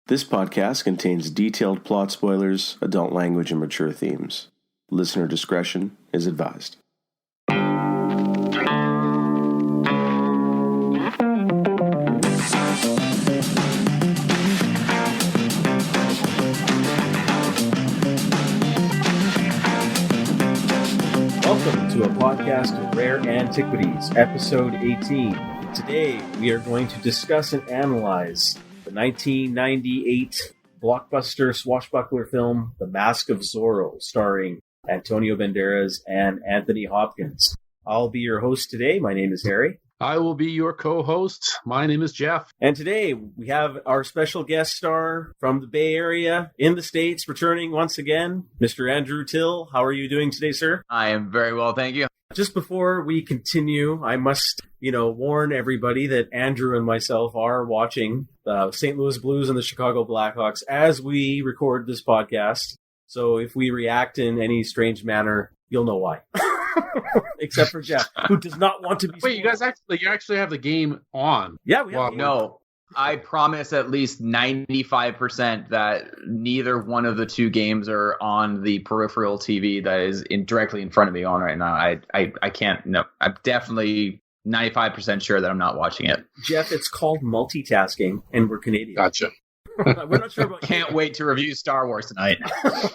This podcast contains detailed plot spoilers, adult language, and mature themes. Listener discretion is advised. Welcome to a podcast of Rare Antiquities, episode 18. Today, we are going to discuss and analyze the 1998 blockbuster swashbuckler film, The Mask of Zorro, starring Antonio Banderas and Anthony Hopkins. I'll be your host today. My name is Harry. I will be your co-host. My name is Geoff. And today we have our special guest star from the Bay Area in the States, returning once again, Mr. Andrew Till. How are you doing today, sir? I am very well, thank you. Just before we continue, I must, warn everybody that Andrew and myself are watching the St. Louis Blues and the Chicago Blackhawks as we record this podcast. So if we react in any strange manner, you'll know why. Except for Geoff, who does not want to be. Wait, you actually have the game on? Yeah, we have. No, I promise at least 95% that neither one of the two games are on the peripheral TV that is directly in front of me on right now. I can't. No, I'm definitely 95% sure that I'm not watching it. Geoff, it's called multitasking, and we're Canadian. Gotcha. We're not sure about. Can't wait to review Star Wars tonight.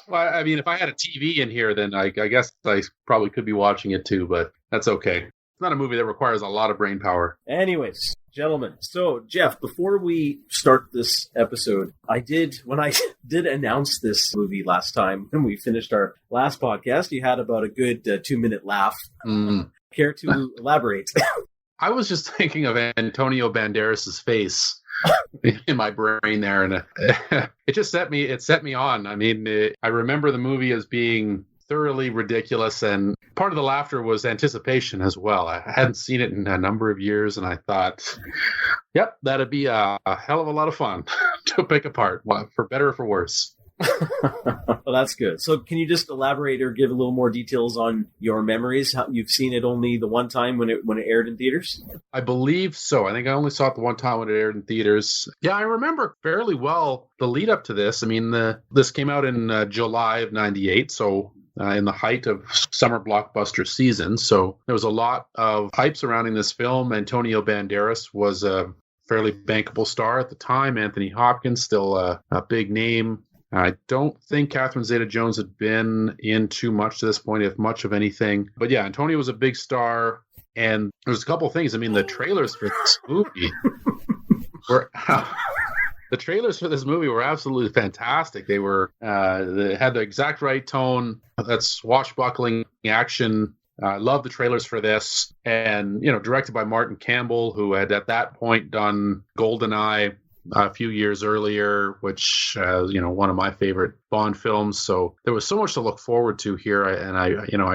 Well, I mean, if I had a TV in here, then I guess I probably could be watching it too, but that's okay. It's not a movie that requires a lot of brain power. Anyways, gentlemen. So, Geoff, before we start this episode, when I did announce this movie last time, when we finished our last podcast, you had about a good 2-minute laugh. Care to elaborate? I was just thinking of Antonio Banderas' face in my brain there, and it just set me on. I mean, I remember the movie as being thoroughly ridiculous, and part of the laughter was anticipation as well. I hadn't seen it in a number of years, and I thought, yep, that'd be a hell of a lot of fun to pick apart, for better or for worse. Well, that's good. So can you just elaborate or give a little more details on your memories? How you've seen it only the one time when it aired in theaters? I believe so. I think I only saw it the one time when it aired in theaters. Yeah, I remember fairly well the lead up to this. I mean, this came out in July of 98, so in the height of summer blockbuster season. So there was a lot of hype surrounding this film. Antonio Banderas was a fairly bankable star at the time. Anthony Hopkins, still a big name. I don't think Catherine Zeta-Jones had been in too much to this point, if much of anything. But yeah, Antonio was a big star. And there's a couple of things. I mean, the trailers for this movie were... The trailers for this movie were absolutely fantastic. They had the exact right tone. That swashbuckling action. I love the trailers for this. And, directed by Martin Campbell, who had at that point done GoldenEye a few years earlier, which one of my favorite Bond films. So there was so much to look forward to here, and I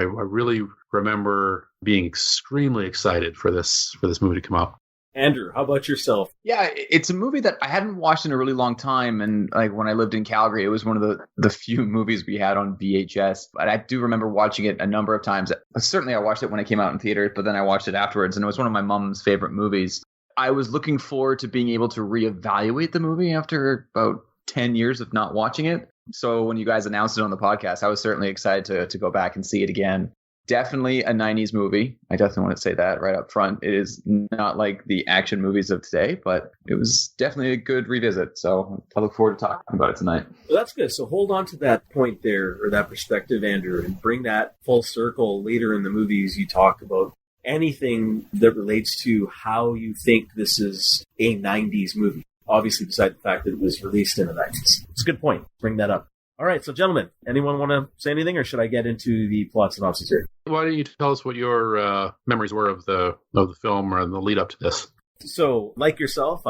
really remember being extremely excited for this movie to come out. Andrew, how about yourself? Yeah, it's a movie that I hadn't watched in a really long time, and like when I lived in Calgary, it was one of the few movies we had on VHS. But I do remember watching it a number of times. Certainly, I watched it when it came out in theaters, but then I watched it afterwards, and it was one of my mom's favorite movies. I was looking forward to being able to reevaluate the movie after about 10 years of not watching it. So when you guys announced it on the podcast, I was certainly excited to go back and see it again. Definitely a 90s movie. I definitely want to say that right up front. It is not like the action movies of today, but it was definitely a good revisit. So I look forward to talking about it tonight. Well, that's good. So hold on to that point there, or that perspective, Andrew, and bring that full circle later in the movies you talk about. Anything that relates to how you think this is a 90s movie. Obviously, beside the fact that it was released in the 90s. It's a good point. Bring that up. All right, so gentlemen, anyone want to say anything, or should I get into the plot synopsis here? Why don't you tell us what your memories were of the film or the lead up to this? So, like yourself,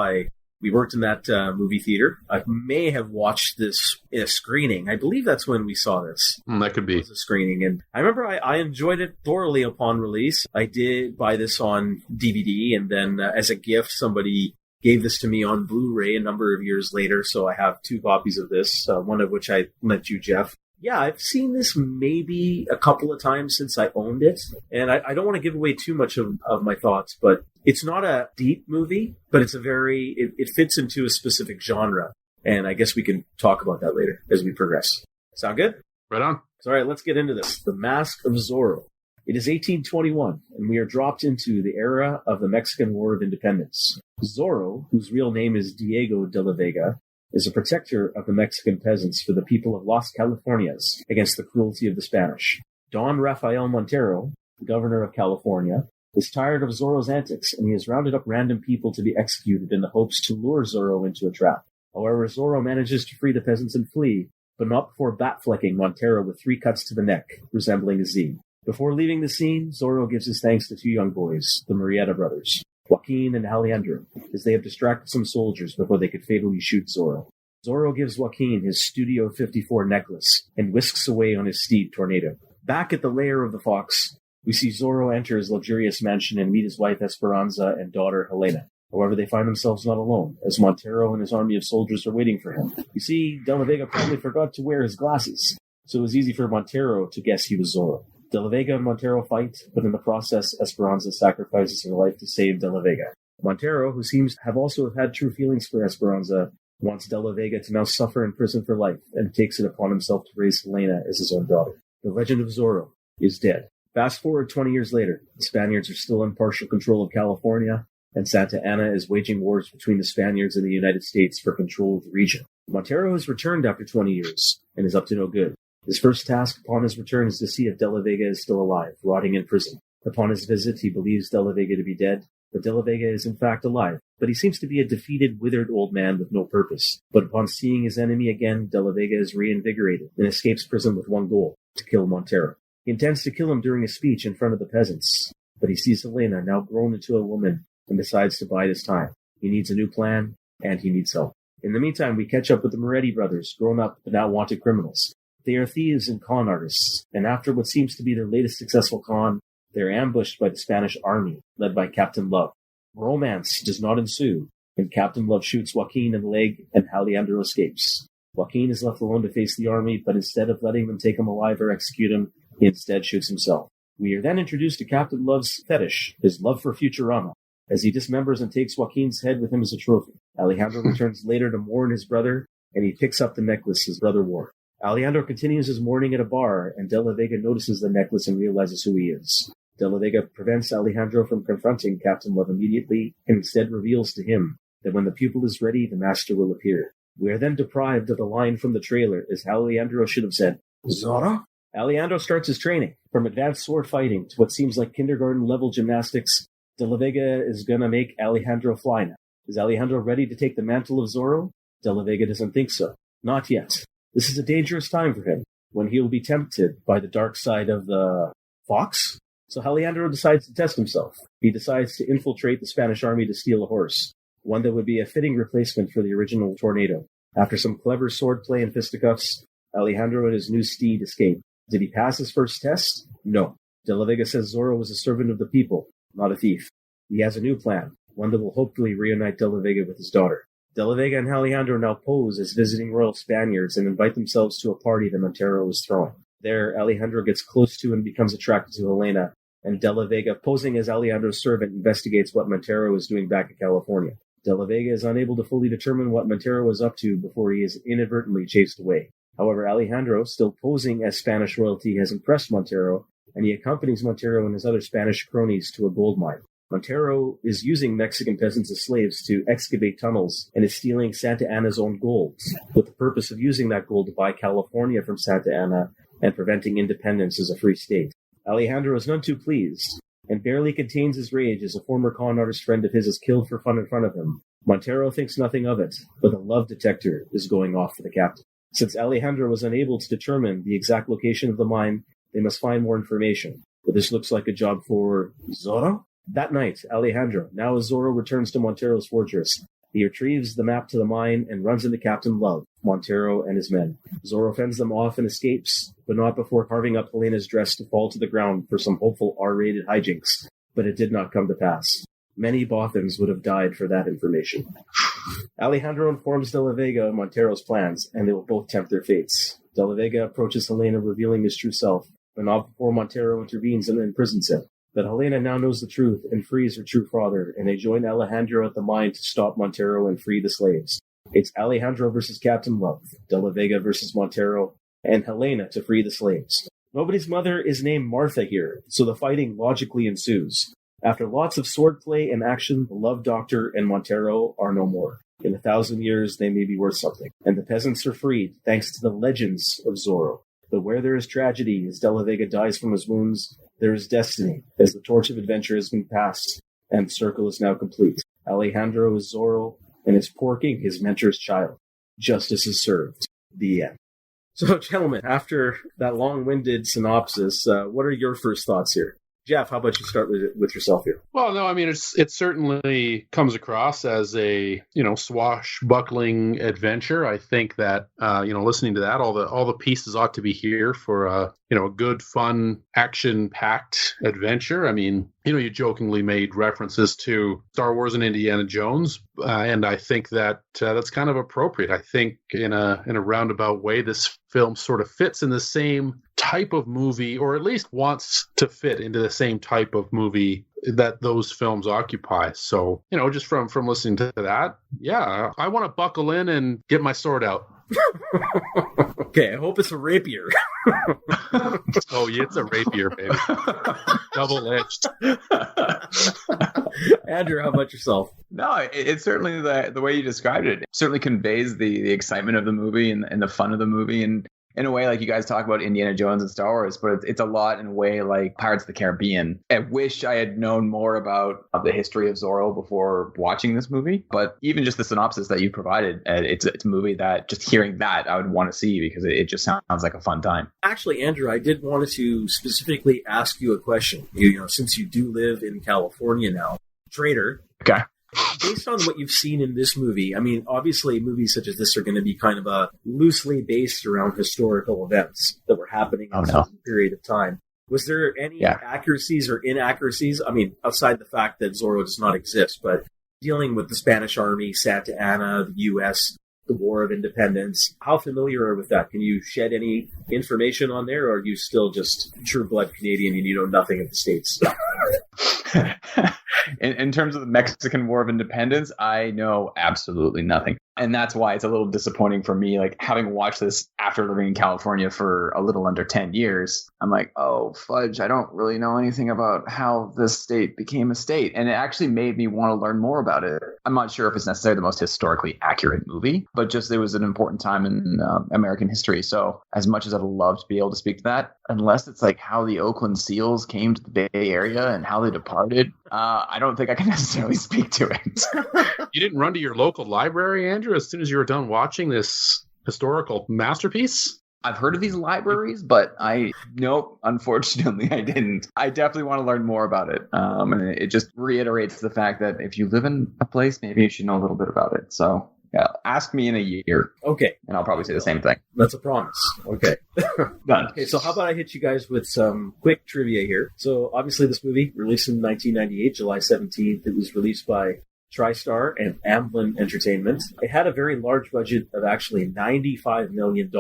we worked in that movie theater. I may have watched this in a screening. I believe that's when we saw this. That could be. It was a screening. And I remember I enjoyed it thoroughly upon release. I did buy this on DVD, and then as a gift, somebody gave this to me on Blu-ray a number of years later. So I have 2 copies of this, one of which I lent you, Geoff. Yeah, I've seen this maybe a couple of times since I owned it. And I don't want to give away too much of my thoughts, but it's not a deep movie, but it's it fits into a specific genre. And I guess we can talk about that later as we progress. Sound good? Right on. So, all right, let's get into this. The Mask of Zorro. It is 1821, and we are dropped into the era of the Mexican War of Independence. Zorro, whose real name is Diego de la Vega, is a protector of the Mexican peasants for the people of Las Californias against the cruelty of the Spanish. Don Rafael Montero, the governor of California, is tired of Zorro's antics, and he has rounded up random people to be executed in the hopes to lure Zorro into a trap. However, Zorro manages to free the peasants and flee, but not before bat-flecking Montero with 3 cuts to the neck, resembling a Z. Before leaving the scene, Zorro gives his thanks to 2 young boys, the Murrieta brothers, Joaquin and Alejandro, as they have distracted some soldiers before they could fatally shoot Zorro. Zorro gives Joaquin his Studio 54 necklace and whisks away on his steed Tornado. Back at the lair of the Fox, we see Zorro enter his luxurious mansion and meet his wife Esperanza and daughter Helena. However, they find themselves not alone, as Montero and his army of soldiers are waiting for him. You see, De La Vega probably forgot to wear his glasses, so it was easy for Montero to guess he was Zorro. De La Vega and Montero fight, but in the process, Esperanza sacrifices her life to save De La Vega. Montero, who seems to have also had true feelings for Esperanza, wants De La Vega to now suffer in prison for life, and takes it upon himself to raise Helena as his own daughter. The legend of Zorro is dead. Fast forward 20 years later, the Spaniards are still in partial control of California, and Santa Anna is waging wars between the Spaniards and the United States for control of the region. Montero has returned after 20 years, and is up to no good. His first task upon his return is to see if De La Vega is still alive, rotting in prison. Upon his visit, he believes De La Vega to be dead, but De La Vega is in fact alive. But he seems to be a defeated, withered old man with no purpose. But upon seeing his enemy again, De La Vega is reinvigorated and escapes prison with one goal, to kill Montero. He intends to kill him during a speech in front of the peasants, but he sees Helena, now grown into a woman, and decides to bide his time. He needs a new plan, and he needs help. In the meantime, we catch up with the Moretti brothers, grown up but now wanted criminals. They are thieves and con artists, and after what seems to be their latest successful con, they are ambushed by the Spanish army, led by Captain Love. Romance does not ensue, and Captain Love shoots Joaquin in the leg, and Alejandro escapes. Joaquin is left alone to face the army, but instead of letting them take him alive or execute him, he instead shoots himself. We are then introduced to Captain Love's fetish, his love for Futurama, as he dismembers and takes Joaquin's head with him as a trophy. Alejandro returns later to mourn his brother, and he picks up the necklace his brother wore. Alejandro continues his mourning at a bar, and De La Vega notices the necklace and realizes who he is. De La Vega prevents Alejandro from confronting Captain Love immediately, and instead reveals to him that when the pupil is ready, the master will appear. We are then deprived of the line from the trailer, as Alejandro should have said, "Zorro?" Alejandro starts his training, from advanced sword fighting to what seems like kindergarten-level gymnastics. De La Vega is gonna make Alejandro fly now. Is Alejandro ready to take the mantle of Zorro? De La Vega doesn't think so. Not yet. This is a dangerous time for him, when he will be tempted by the dark side of the Fox. So Alejandro decides to test himself. He decides to infiltrate the Spanish army to steal a horse, one that would be a fitting replacement for the original Tornado. After some clever swordplay and fisticuffs, Alejandro and his new steed escape. Did he pass his first test? No. De La Vega says Zorro was a servant of the people, not a thief. He has a new plan, one that will hopefully reunite De La Vega with his daughter. De La Vega and Alejandro now pose as visiting royal Spaniards and invite themselves to a party that Montero is throwing. There, Alejandro gets close to and becomes attracted to Helena, and De La Vega, posing as Alejandro's servant, investigates what Montero is doing back in California. De La Vega is unable to fully determine what Montero is up to before he is inadvertently chased away. However, Alejandro, still posing as Spanish royalty, has impressed Montero, and he accompanies Montero and his other Spanish cronies to a gold mine. Montero is using Mexican peasants as slaves to excavate tunnels and is stealing Santa Anna's own gold, with the purpose of using that gold to buy California from Santa Anna and preventing independence as a free state. Alejandro is none too pleased, and barely contains his rage as a former con artist friend of his is killed for fun in front of him. Montero thinks nothing of it, but a love detector is going off for the captain. Since Alejandro was unable to determine the exact location of the mine, they must find more information. But this looks like a job for Zorro? That night, Alejandro, now as Zorro, returns to Montero's fortress. He retrieves the map to the mine and runs into Captain Love, Montero, and his men. Zorro fends them off and escapes, but not before carving up Helena's dress to fall to the ground for some hopeful R-rated hijinks. But it did not come to pass. Many Bothans would have died for that information. Alejandro informs De La Vega of Montero's plans, and they will both tempt their fates. De La Vega approaches Helena, revealing his true self, but not before Montero intervenes and imprisons him. But Helena now knows the truth and frees her true father, and they join Alejandro at the mine to stop Montero and free the slaves. It's Alejandro versus Captain Love, De La Vega versus Montero, and Helena to free the slaves. Nobody's mother is named Martha here, so the fighting logically ensues. After lots of swordplay and action, the Love Doctor and Montero are no more. In 1,000 years, they may be worth something, and the peasants are freed thanks to the legends of Zorro. But where there is tragedy, as De La Vega dies from his wounds, there is destiny, as the torch of adventure has been passed, and the circle is now complete. Alejandro is Zorro, and his poor king his mentor's child. Justice is served. The end. So, gentlemen, after that long-winded synopsis, what are your first thoughts here? Geoff, how about you start with yourself here? Well, no, I mean, it certainly comes across as a, swashbuckling adventure. I think that, listening to that, all the pieces ought to be here for a good, fun, action-packed adventure. I mean, you jokingly made references to Star Wars and Indiana Jones, and I think that that's kind of appropriate. I think in a roundabout way, this film sort of fits in the same type of movie, or at least wants to fit into the same type of movie that those films occupy. So, just from listening to that, yeah, I want to buckle in and get my sword out. Okay, I hope it's a rapier. Oh, yeah, it's a rapier, baby. Double-edged. Andrew, how about yourself? No, it's certainly the way you described it. It certainly conveys the excitement of the movie and the fun of the movie. And in a way, like you guys talk about Indiana Jones and Star Wars, but it's a lot in a way like Pirates of the Caribbean. I wish I had known more about the history of Zorro before watching this movie. But even just the synopsis that you provided, it's a movie that just hearing that I would want to see because it just sounds like a fun time. Actually, Andrew, I did want to specifically ask you a question. Since you do live in California now, Trader. Okay. Based on what you've seen in this movie, I mean, obviously movies such as this are going to be kind of loosely based around historical events that were happening in a certain period of time. Was there any accuracies or inaccuracies? I mean, outside the fact that Zorro does not exist, but dealing with the Spanish Army, Santa Anna, the U.S., the War of Independence, how familiar are you with that? Can you shed any information on there, or are you still just true-blood Canadian and you know nothing of the States? In terms of the Mexican War of Independence, I know absolutely nothing. And that's why it's a little disappointing for me, like having watched this after living in California for a little under 10 years. I'm like, oh, fudge, I don't really know anything about how this state became a state. And it actually made me want to learn more about it. I'm not sure if it's necessarily the most historically accurate movie, but just it was an important time in American history. So as much as I'd love to be able to speak to that, unless it's like how the Oakland Seals came to the Bay Area and how they departed, I don't think I can necessarily speak to it. You didn't run to your local library, Andrew, as soon as you were done watching this historical masterpiece? I've heard of these libraries, but nope, unfortunately, I didn't. I definitely want to learn more about it. And it just reiterates the fact that if you live in a place, maybe you should know a little bit about it. So yeah, ask me in a year. Okay. And I'll probably say the same thing. That's a promise. Okay. Done. Okay, so how about I hit you guys with some quick trivia here. So obviously this movie, released in 1998, July 17th, it was released by TriStar and Amblin Entertainment. It had a very large budget of actually $95 million.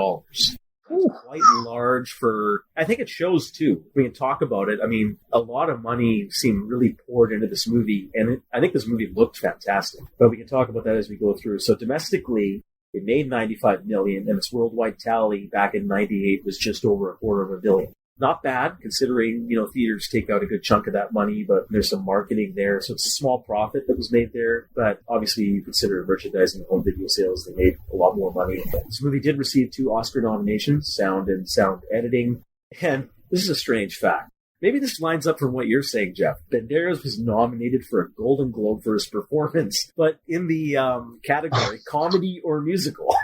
Quite large for, I think it shows too. We can talk about it. I mean, a lot of money seemed really poured into this movie, and I think this movie looked fantastic. But we can talk about that as we go through. So domestically, it made $95 million, and its worldwide tally back in 98 was just over $250 million. Not bad, considering, theaters take out a good chunk of that money, but there's some marketing there. So it's a small profit that was made there. But obviously, you consider merchandising and home video sales, they made a lot more money. This movie did receive 2 Oscar nominations, sound and sound editing. And this is a strange fact. Maybe this lines up from what you're saying, Geoff. Banderas was nominated for a Golden Globe for his performance, but in the category comedy or musical.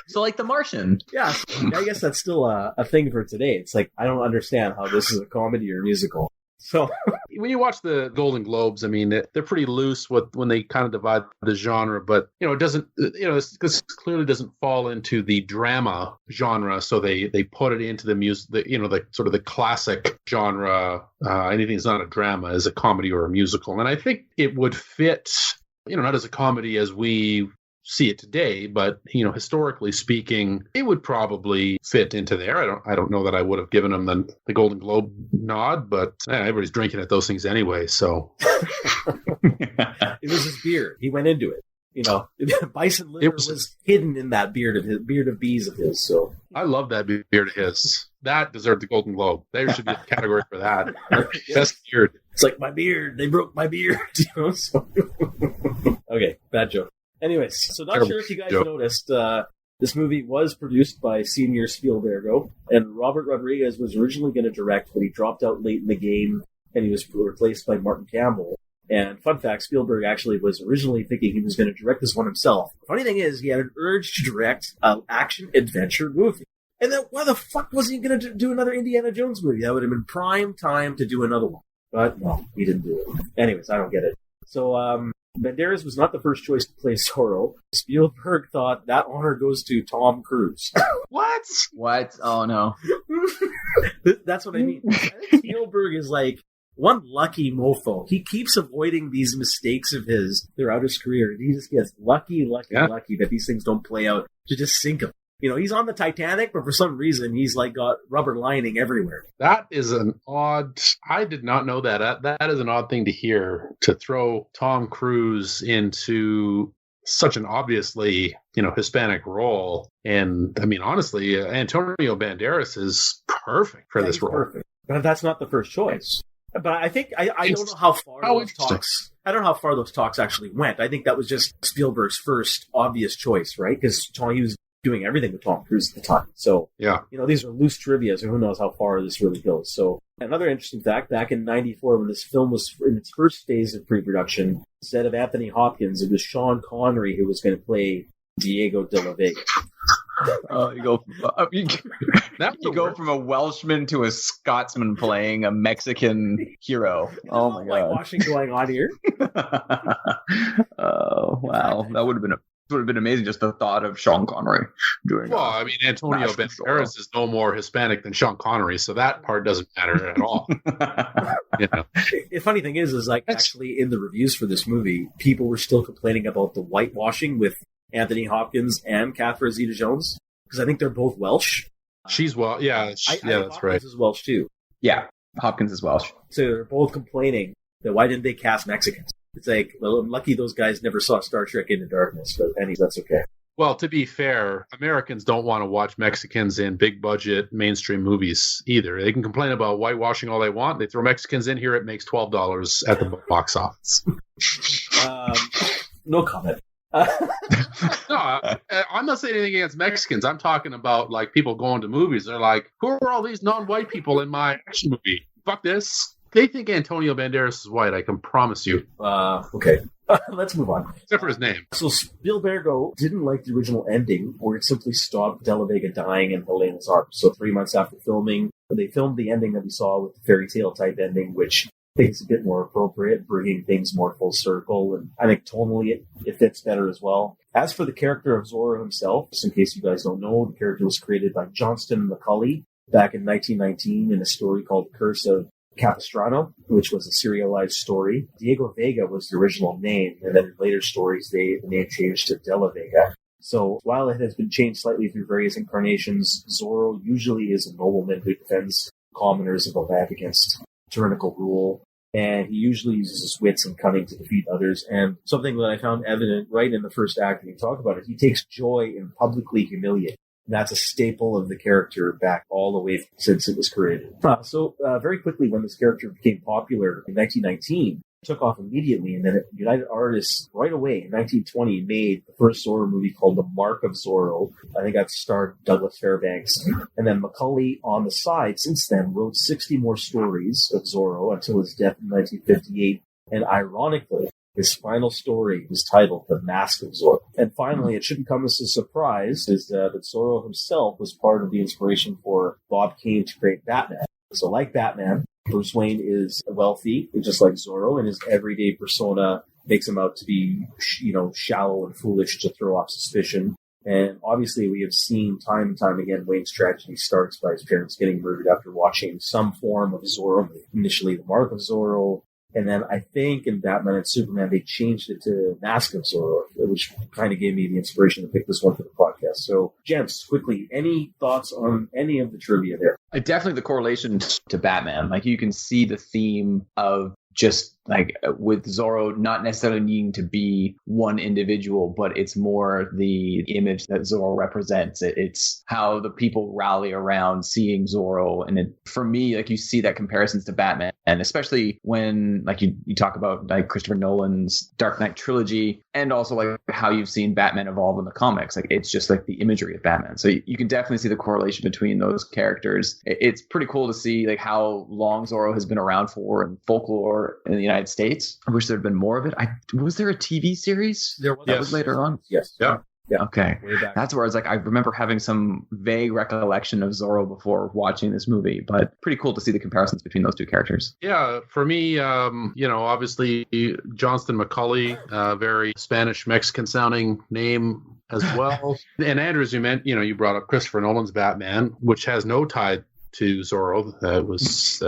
So like The Martian. Yeah, I guess that's still a thing for today. It's like, I don't understand how this is a comedy or musical. So when you watch the Golden Globes, I mean, they're pretty loose when they kind of divide the genre, but it doesn't, this clearly doesn't fall into the drama genre. So they put it into the music, the sort of the classic genre. Anything that's not a drama is a comedy or a musical. And I think it would fit, not as a comedy as we see it today, but historically speaking, it would probably fit into there. I don't know that I would have given him the Golden Globe nod, but everybody's drinking at those things anyway. So it was his beard. He went into it. Bison liver was hidden in that beard of bees of his. So I love that beard of his. That deserved the Golden Globe. There should be a category for that. Best beard. It's like my beard. They broke my beard. So. Okay, bad joke. Anyways, so not sure if you guys noticed, this movie was produced by Senior Spielbergo, and Robert Rodriguez was originally going to direct, but he dropped out late in the game, and he was replaced by Martin Campbell. And fun fact, Spielberg actually was originally thinking he was going to direct this one himself. The funny thing is, he had an urge to direct an action-adventure movie. And then why the fuck was he going to do another Indiana Jones movie? That would have been prime time to do another one. But no, he didn't do it. Anyways, I don't get it. So, Banderas was not the first choice to play Zorro. Spielberg thought that honor goes to Tom Cruise. What? What? Oh, no. That's what I mean. I think Spielberg is like one lucky mofo. He keeps avoiding these mistakes of his throughout his career. He just gets lucky that these things don't play out to just sink him. He's on the Titanic, but for some reason, he's like got rubber lining everywhere. That is I did not know that. That is an odd thing to hear, to throw Tom Cruise into such an obviously, Hispanic role. And I mean, honestly, Antonio Banderas is perfect for this role. Perfect. But that's not the first choice. But I think, I don't know how far those talks, I don't know how far those talks actually went. I think that was just Spielberg's first obvious choice, right? Because he was doing everything with Tom Cruise at the time. So, yeah, these are loose trivia, so who knows how far this really goes. So, another interesting fact, back in 94, when this film was in its first phase of pre-production, instead of Anthony Hopkins, it was Sean Connery who was going to play Diego de la Vega. You go from a Welshman to a Scotsman playing a Mexican hero. Oh my god! Whitewashing going on here. Oh wow, that would have been amazing. Just the thought of Sean Connery doing. Well, I mean, Antonio Banderas is no more Hispanic than Sean Connery, so that part doesn't matter at all. The funny thing is like actually in the reviews for this movie, people were still complaining about the whitewashing with Anthony Hopkins and Catherine Zeta-Jones, because I think they're both Welsh. She's Welsh. Yeah, that's Hopkins right. is Welsh too. Yeah, Hopkins is Welsh. So they're both complaining that why didn't they cast Mexicans? It's like, well, I'm lucky those guys never saw Star Trek Into Darkness, but anyways, that's okay. Well, to be fair, Americans don't want to watch Mexicans in big-budget mainstream movies either. They can complain about whitewashing all they want. They throw Mexicans in here, it makes $12 at the box office. No comment. No, I'm not saying anything against Mexicans. I'm talking about like people going to movies. They're like, who are all these non-white people in my action movie? Fuck this. They think Antonio Banderas is white, I can promise you. Okay. Let's move on. Except for his name. So Spielbergo didn't like the original ending, where it simply stopped De La Vega dying in Helena's arms. So 3 months after filming, they filmed the ending that we saw with the fairy tale type ending, which I think is a bit more appropriate, bringing things more full circle, and I think tonally it fits better as well. As for the character of Zorro himself, just in case you guys don't know, the character was created by Johnston McCulley back in 1919 in a story called The Curse of Capistrano, which was a serialized story. Diego Vega was the original name, and then in later stories, the name changed to De La Vega. So while it has been changed slightly through various incarnations, Zorro usually is a nobleman who defends commoners of the land against tyrannical rule, and he usually uses his wits and cunning to defeat others. And something that I found evident right in the first act when you talk about it, he takes joy in publicly humiliating. That's a staple of the character back all the way since it was created. So very quickly, when this character became popular in 1919, it took off immediately, and then United Artists right away in 1920 made the first Zorro movie called The Mark of Zorro. I think that starred Douglas Fairbanks. And then Macaulay, on the side, since then, wrote 60 more stories of Zorro until his death in 1958. And ironically, his final story was titled The Mask of Zorro. And finally, it shouldn't come as a surprise, is that Zorro himself was part of the inspiration for Bob Kane to create Batman. So like Batman, Bruce Wayne is wealthy, just like Zorro, and his everyday persona makes him out to be, shallow and foolish to throw off suspicion. And obviously, we have seen time and time again, Wayne's tragedy starts by his parents getting murdered after watching some form of Zorro. Initially, The Mark of Zorro, And then I think in Batman and Superman, they changed it to Mask of Zorro, which kind of gave me the inspiration to pick this one for the podcast. So, gents, quickly, any thoughts on any of the trivia there? Definitely the correlation to Batman. Like, you can see the theme of just like with Zorro not necessarily needing to be one individual, but it's more the image that Zorro represents. It's how the people rally around seeing Zorro. And for me, like, you see that comparisons to Batman, and especially when like you talk about like Christopher Nolan's Dark Knight trilogy, and also like how you've seen Batman evolve in the comics. Like, it's just like the imagery of Batman. So you can definitely see the correlation between those characters. It's pretty cool to see like how long Zorro has been around for in folklore in the United States. I wish there had been more of it. Was there a TV series? There was. That was later on? Yes. Yeah. Yeah. Okay. That's where I was like, I remember having some vague recollection of Zorro before watching this movie, but pretty cool to see the comparisons between those two characters. Yeah, for me, obviously Johnston McCulley, very Spanish Mexican sounding name as well. And Andrews, you brought up Christopher Nolan's Batman, which has no tie to Zorro. That was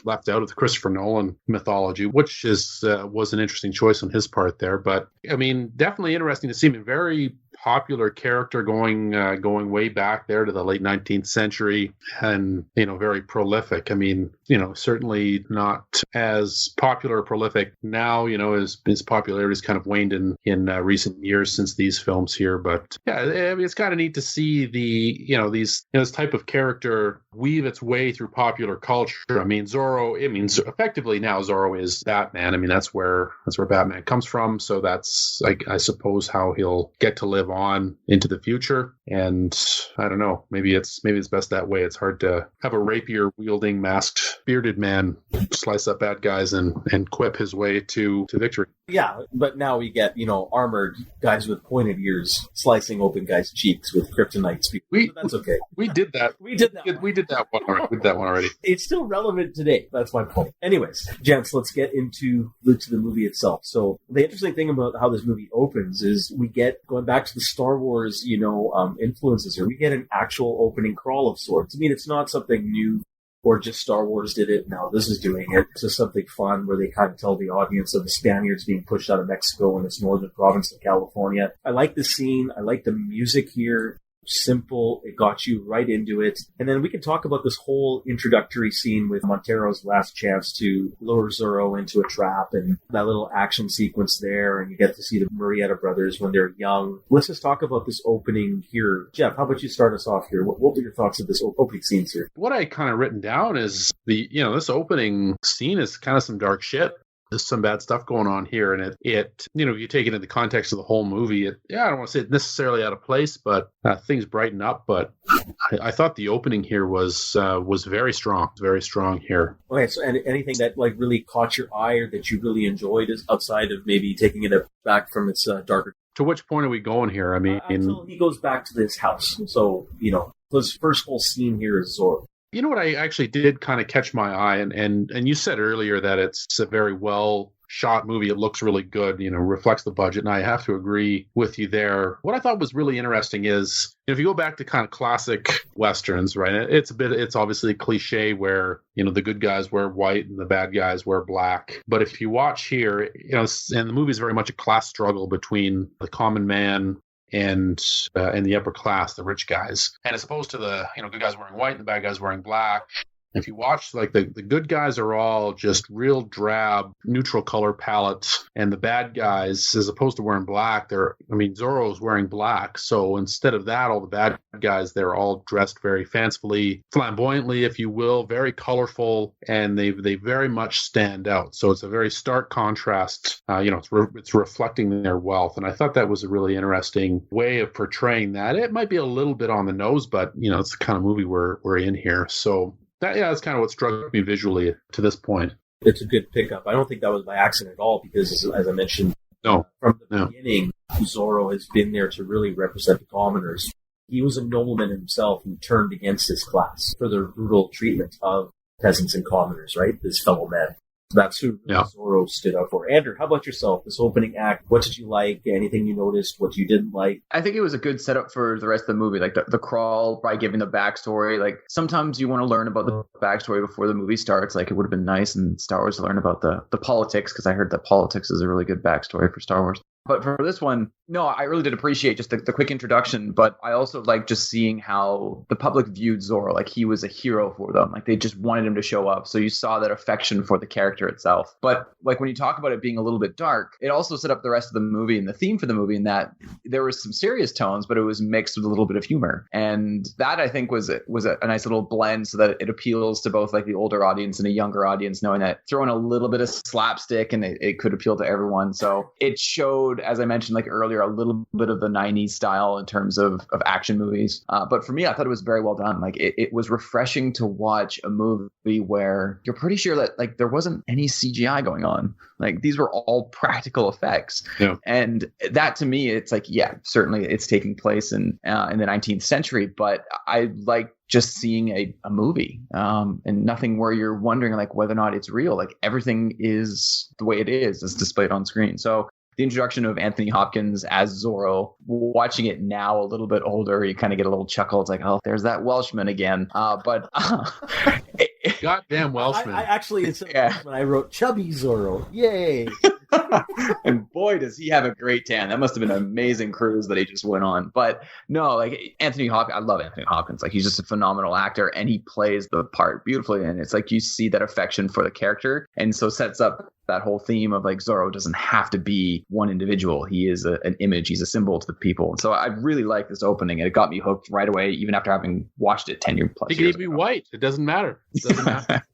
left out of the Christopher Nolan mythology, which was an interesting choice on his part there. But I mean, definitely interesting to see him. A very popular character going way back there to the late 19th century, and very prolific. I mean, certainly not as popular or prolific now. His popularity has kind of waned in recent years since these films here. But yeah, I mean, it's kind of neat to see this type of character weave its way through popular culture. I mean, Zorro. I mean, effectively now Zorro is Batman. I mean, that's where Batman comes from. So that's I suppose how he'll get to live on into the future. And I don't know, maybe it's best that way. It's hard to have a rapier wielding masked bearded man slice up bad guys and quip his way to victory. Yeah, but now we get, armored guys with pointed ears slicing open guys' cheeks with kryptonite speed. So that's okay. We did that. We did that. We did that one already. It's still relevant today. That's my point. Anyways, gents, let's get into the movie itself. So the interesting thing about how this movie opens is we get, going back to the Star Wars, influences here, we get an actual opening crawl of sorts. I mean, it's not something new or just Star Wars did it. Now this is doing it. It's just something fun where they kind of tell the audience of the Spaniards being pushed out of Mexico in its northern province of California. I like the scene. I like the music here. Simple. It got you right into it. And then we can talk about this whole introductory scene with Montero's last chance to lure Zorro into a trap, and that little action sequence there. And you get to see the Murrieta brothers when they're young. Let's just talk about this opening here. Geoff, how about you start us off here? What were your thoughts of this opening scenes here? What I kind of written down is this opening scene is kind of some dark shit. There's some bad stuff going on here, and it you take it in the context of the whole movie. I don't want to say it's necessarily out of place, but things brighten up. But I thought the opening here was very strong here. Okay, so anything that like really caught your eye or that you really enjoyed is outside of maybe taking it back from its darker. To which point are we going here? I mean, until he goes back to this house. So this first whole scene here is Zorro. You know what I actually did kind of catch my eye, and you said earlier that it's a very well shot movie. It looks really good, reflects the budget, and I have to agree with you there. What I thought was really interesting is if you go back to kind of classic westerns, right? It's obviously a cliche where the good guys wear white and the bad guys wear black. But if you watch here, and the movie is very much a class struggle between the common man and the upper class, the rich guys, and as opposed to the good guys wearing white and the bad guys wearing black. If you watch, like, the good guys are all just real drab, neutral color palettes, and the bad guys, as opposed to wearing black, Zorro's wearing black. So instead of that, all the bad guys, they're all dressed very fancifully, flamboyantly, if you will, very colorful, and they very much stand out. So it's a very stark contrast. It's reflecting their wealth, and I thought that was a really interesting way of portraying that. It might be a little bit on the nose, but it's the kind of movie we're in here. So that's kind of what struck me visually to this point. It's a good pickup. I don't think that was by accident at all, because as I mentioned, from the beginning, Zorro has been there to really represent the commoners. He was a nobleman himself who turned against his class for the brutal treatment of peasants and commoners, right? His fellow men. That's who Zorro stood up for. Andrew, how about yourself? This opening act, what did you like? Anything you noticed? What you didn't like? I think it was a good setup for the rest of the movie, like the crawl by giving the backstory. Like sometimes you want to learn about the backstory before the movie starts. Like it would have been nice in Star Wars to learn about the politics, because I heard that politics is a really good backstory for Star Wars. But for this one, no, I really did appreciate just the quick introduction. But I also like just seeing how the public viewed Zorro. Like he was a hero for them. Like they just wanted him to show up. So you saw that affection for the character itself. But like when you talk about it being a little bit dark, it also set up the rest of the movie and the theme for the movie in that there was some serious tones, but it was mixed with a little bit of humor. And that I think was a nice little blend so that it appeals to both like the older audience and a younger audience, knowing that throwing a little bit of slapstick and it could appeal to everyone. So it showed, as I mentioned like earlier, a little bit of the 90s style in terms of action movies. But for me, I thought it was very well done. Like it was refreshing to watch a movie where you're pretty sure that like there wasn't any CGI going on. Like these were all practical effects. Yeah. And that to me, it's like, yeah, certainly it's taking place in the 19th century, but I like just seeing a movie and nothing where you're wondering like whether or not it's real. Like everything is the way it is as displayed on screen. So the introduction of Anthony Hopkins as Zorro, watching it now a little bit older, you kind of get a little chuckle. It's like, oh, there's that Welshman again. But goddamn Welshman. I actually, when I wrote Chubby Zorro, yay. And boy, does he have a great tan. That must have been an amazing cruise that he just went on. But no, like Anthony Hopkins, I love Anthony Hopkins. Like he's just a phenomenal actor and he plays the part beautifully. And it's like you see that affection for the character. And so sets up that whole theme of like Zorro doesn't have to be one individual. He is an image. He's a symbol to the people. And so I really like this opening and it got me hooked right away, even after having watched it 10 years plus. He could even be white. It doesn't matter.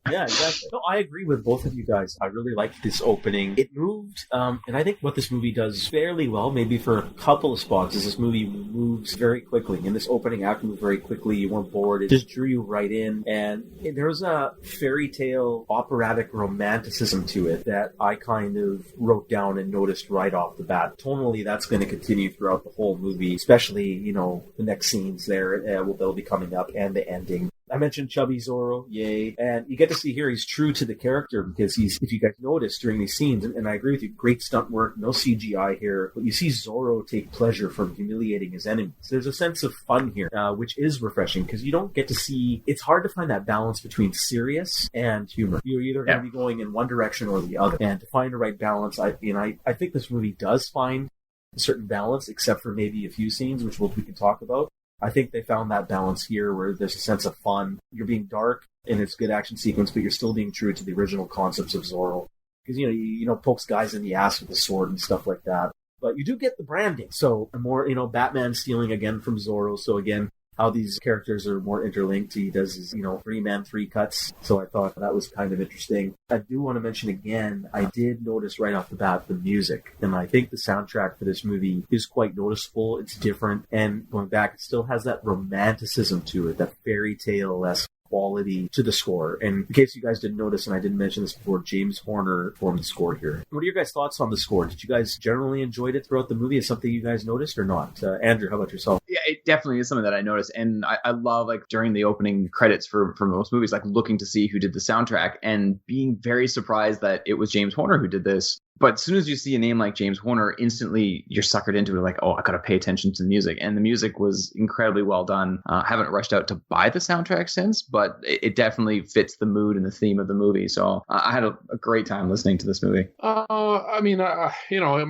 Yeah, exactly. No, I agree with both of you guys. I really liked this opening. It moved, and I think what this movie does fairly well, maybe for a couple of spots, is this movie moves very quickly. And this opening act moved very quickly. You weren't bored. It just drew you right in. And there was a fairy tale operatic romanticism to it that I kind of wrote down and noticed right off the bat. Tonally, that's going to continue throughout the whole movie, especially, the next scenes there they'll be coming up and the ending. I mentioned Chubby Zorro, yay. And you get to see here he's true to the character because if you guys notice during these scenes, and I agree with you, great stunt work, no CGI here, but you see Zorro take pleasure from humiliating his enemies. There's a sense of fun here, which is refreshing because you don't get to see, it's hard to find that balance between serious and humor. You're either going to be going in one direction or the other. And to find the right balance, I think this movie does find a certain balance, except for maybe a few scenes, which we can talk about. I think they found that balance here where there's a sense of fun. You're being dark and it's a good action sequence, but you're still being true to the original concepts of Zorro. Because, you pokes guys in the ass with a sword and stuff like that. But you do get the branding. So more, Batman stealing again from Zorro. So again, how these characters are more interlinked. He does his, 3-man, 3 cuts. So I thought that was kind of interesting. I do want to mention again, I did notice right off the bat the music. And I think the soundtrack for this movie is quite noticeable. It's different. And going back, it still has that romanticism to it, that fairy tale-esque quality to the score. And in case you guys didn't notice, and I didn't mention this before, James Horner formed the score here. What are your guys' thoughts on the score? Did you guys generally enjoy it throughout the movie? Is something you guys noticed or not? Andrew, how about yourself? Yeah, it definitely is something that I noticed. And I love, like, during the opening credits for most movies, like, looking to see who did the soundtrack and being very surprised that it was James Horner who did this. But as soon as you see a name like James Horner, instantly you're suckered into it, like, oh, I got to pay attention to the music. And the music was incredibly well done. Haven't rushed out to buy the soundtrack since, but it definitely fits the mood and the theme of the movie. So I had a great time listening to this movie. I'm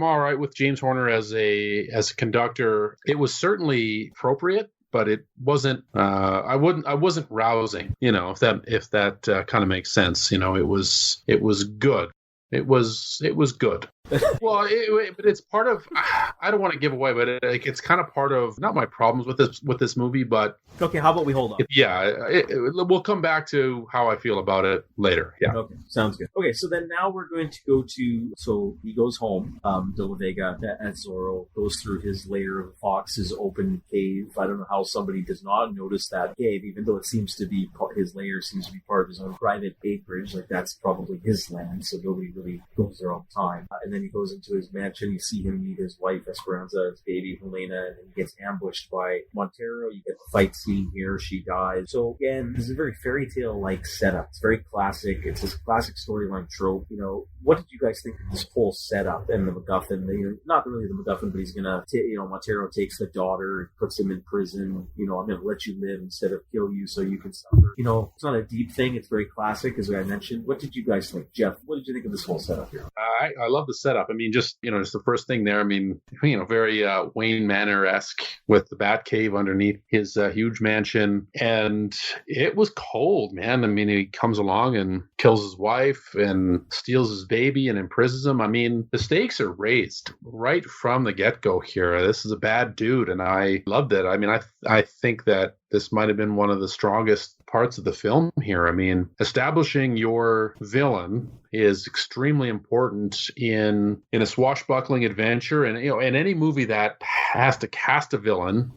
all right with James Horner as a conductor. It was certainly appropriate, but it wasn't. I wasn't rousing. If that kind of makes sense. It was good. It was good. Well, but it's part of. I don't want to give away, but it's kind of part of not my problems with this movie, but okay. How about we hold on? We'll come back to how I feel about it later. Yeah. Okay, sounds good. Okay, so then now we're going to go to. So he goes home. De La Vega as Zorro goes through his lair of Fox's open cave. I don't know how somebody does not notice that cave, even though it seems to be his lair seems to be part of his own private acreage. Like that's probably his land, so nobody really goes there all the time. And then then he goes into his mansion. You see him meet his wife, Esperanza, his baby, Helena, and he gets ambushed by Montero. You get the fight scene here. She dies. So again, this is a very fairy tale-like setup. It's very classic. It's this classic storyline trope. What did you guys think of this whole setup and the MacGuffin? Not really the MacGuffin, but he's gonna, Montero takes the daughter, puts him in prison. I'm gonna let you live instead of kill you so you can suffer. It's not a deep thing. It's very classic, as I mentioned. What did you guys think? Jeff, what did you think of this whole setup here? I love the setup. I mean, just the first thing there. I mean, very Wayne Manor-esque with the Batcave underneath his huge mansion, and it was cold, man. I mean, he comes along and kills his wife and steals his baby and imprisons him. I mean, the stakes are raised right from the get-go here. This is a bad dude, and I loved it. I mean, I think that this might have been one of the strongest parts of the film here. I mean, establishing your villain is extremely important in a swashbuckling adventure, and in any movie that has to cast a villain,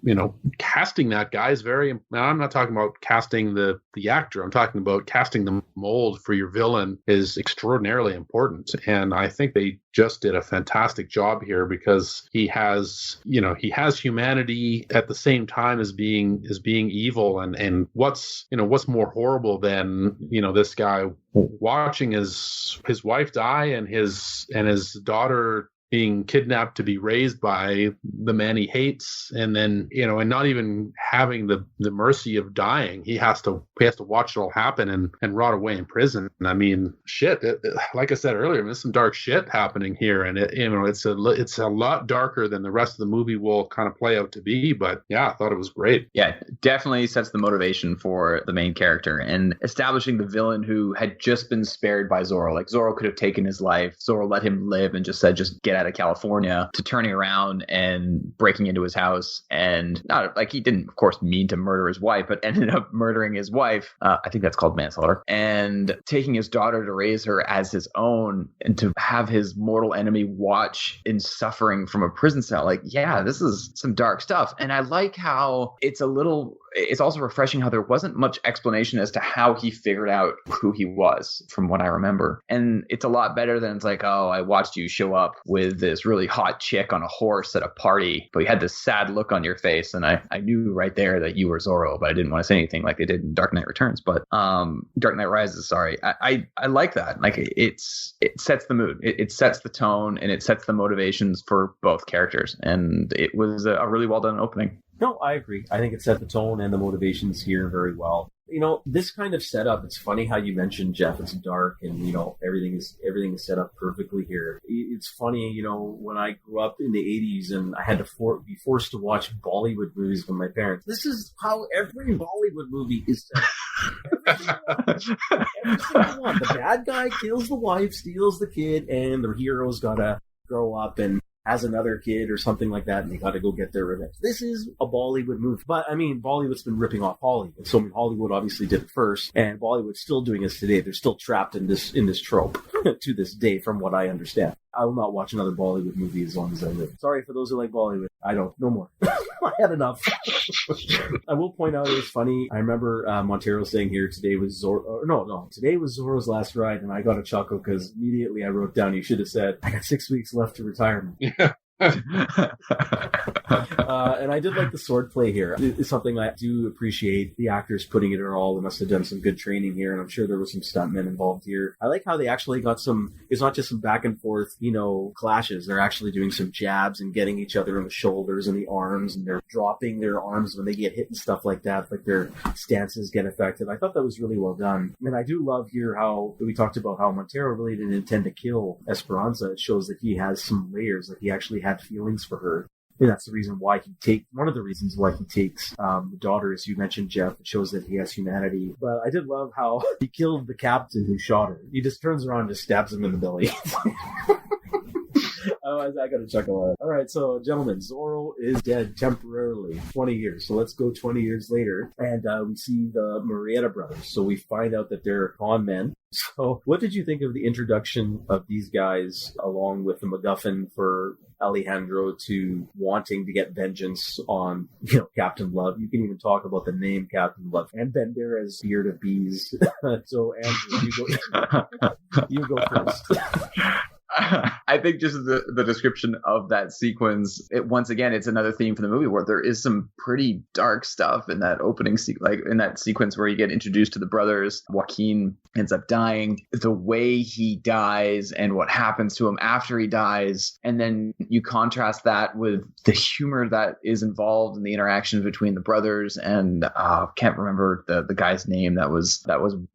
casting that guy is very. Now, I'm not talking about casting the actor. I'm talking about casting the mold for your villain is extraordinarily important, and I think they just did a fantastic job here because he has humanity at the same time as being evil, and what's more horrible than this guy watching his wife die and his daughter being kidnapped to be raised by the man he hates, and then and not even having the mercy of dying. He has to watch it all happen and rot away in prison. I mean, shit. Like I said earlier, there's some dark shit happening here, and it's a lot darker than the rest of the movie will kind of play out to be. But yeah, I thought it was great. Yeah, definitely sets the motivation for the main character and establishing the villain who had just been spared by Zorro. Like Zorro could have taken his life. Zorro let him live and just said, just get out of California, to turning around and breaking into his house, and not like he didn't of course mean to murder his wife, but ended up murdering his wife. I think that's called manslaughter, and taking his daughter to raise her as his own, and to have his mortal enemy watch in suffering from a prison cell. Like, yeah, this is some dark stuff. And I like how it's also refreshing how there wasn't much explanation as to how he figured out who he was, from what I remember. And it's a lot better than it's like, oh, I watched you show up with this really hot chick on a horse at a party, but you had this sad look on your face, and I knew right there that you were Zorro, but I didn't want to say anything like they did in Dark Knight Returns. But Dark Knight Rises, sorry. I like that. Like, it sets the mood. It sets the tone, and it sets the motivations for both characters. And it was a really well done opening. No, I agree. I think it set the tone and the motivations here very well. This kind of setup, it's funny how you mentioned, Jeff, it's dark and, everything is set up perfectly here. It's funny, when I grew up in the 80s and I had to be forced to watch Bollywood movies with my parents. This is how every Bollywood movie is set up. Every single one. The bad guy kills the wife, steals the kid, and the hero's gotta grow up and has another kid or something like that, and they got to go get their revenge. This is a Bollywood movie. But, I mean, Bollywood's been ripping off Hollywood. So, Hollywood obviously did it first, and Bollywood's still doing this today. They're still trapped in this trope to this day, from what I understand. I will not watch another Bollywood movie as long as I live. Sorry for those who like Bollywood. I don't. No more. I had enough. I will point out, it was funny. I remember Montero saying here, today was today was Zorro's last ride, and I got a chuckle because immediately I wrote down, you should have said, I got 6 weeks left to retirement. Yeah. And I did like the swordplay here. It's something I do appreciate. The actors putting it all. They must have done some good training here, and I'm sure there was some stuntmen involved here. I like how they actually got it's not just some back and forth, clashes. They're actually doing some jabs and getting each other in the shoulders and the arms, and they're dropping their arms when they get hit and stuff like that, like their stances get affected. I thought that was really well done. And I do love here how we talked about how Montero really didn't intend to kill Esperanza. It shows that he has some layers, that he actually had feelings for her. And that's one of the reasons why he takes the daughter, as you mentioned, Jeff. It shows that he has humanity. But I did love how he killed the captain who shot her. He just turns around and just stabs him in the belly. I got to chuckle at it. All right, so gentlemen, Zorro is dead temporarily, 20 years. So let's go 20 years later, and we see the Murrieta brothers. So we find out that they're con men. So what did you think of the introduction of these guys, along with the MacGuffin for Alejandro to wanting to get vengeance on, Captain Love? You can even talk about the name Captain Love and Banderas' beard of bees. So Andrew, you go first. I think just the description of that sequence, once again, it's another theme for the movie where there is some pretty dark stuff in that opening in that sequence where you get introduced to the brothers. Joaquin ends up dying. The way he dies and what happens to him after he dies, and then you contrast that with the humor that is involved in the interactions between the brothers and can't remember the guy's name that was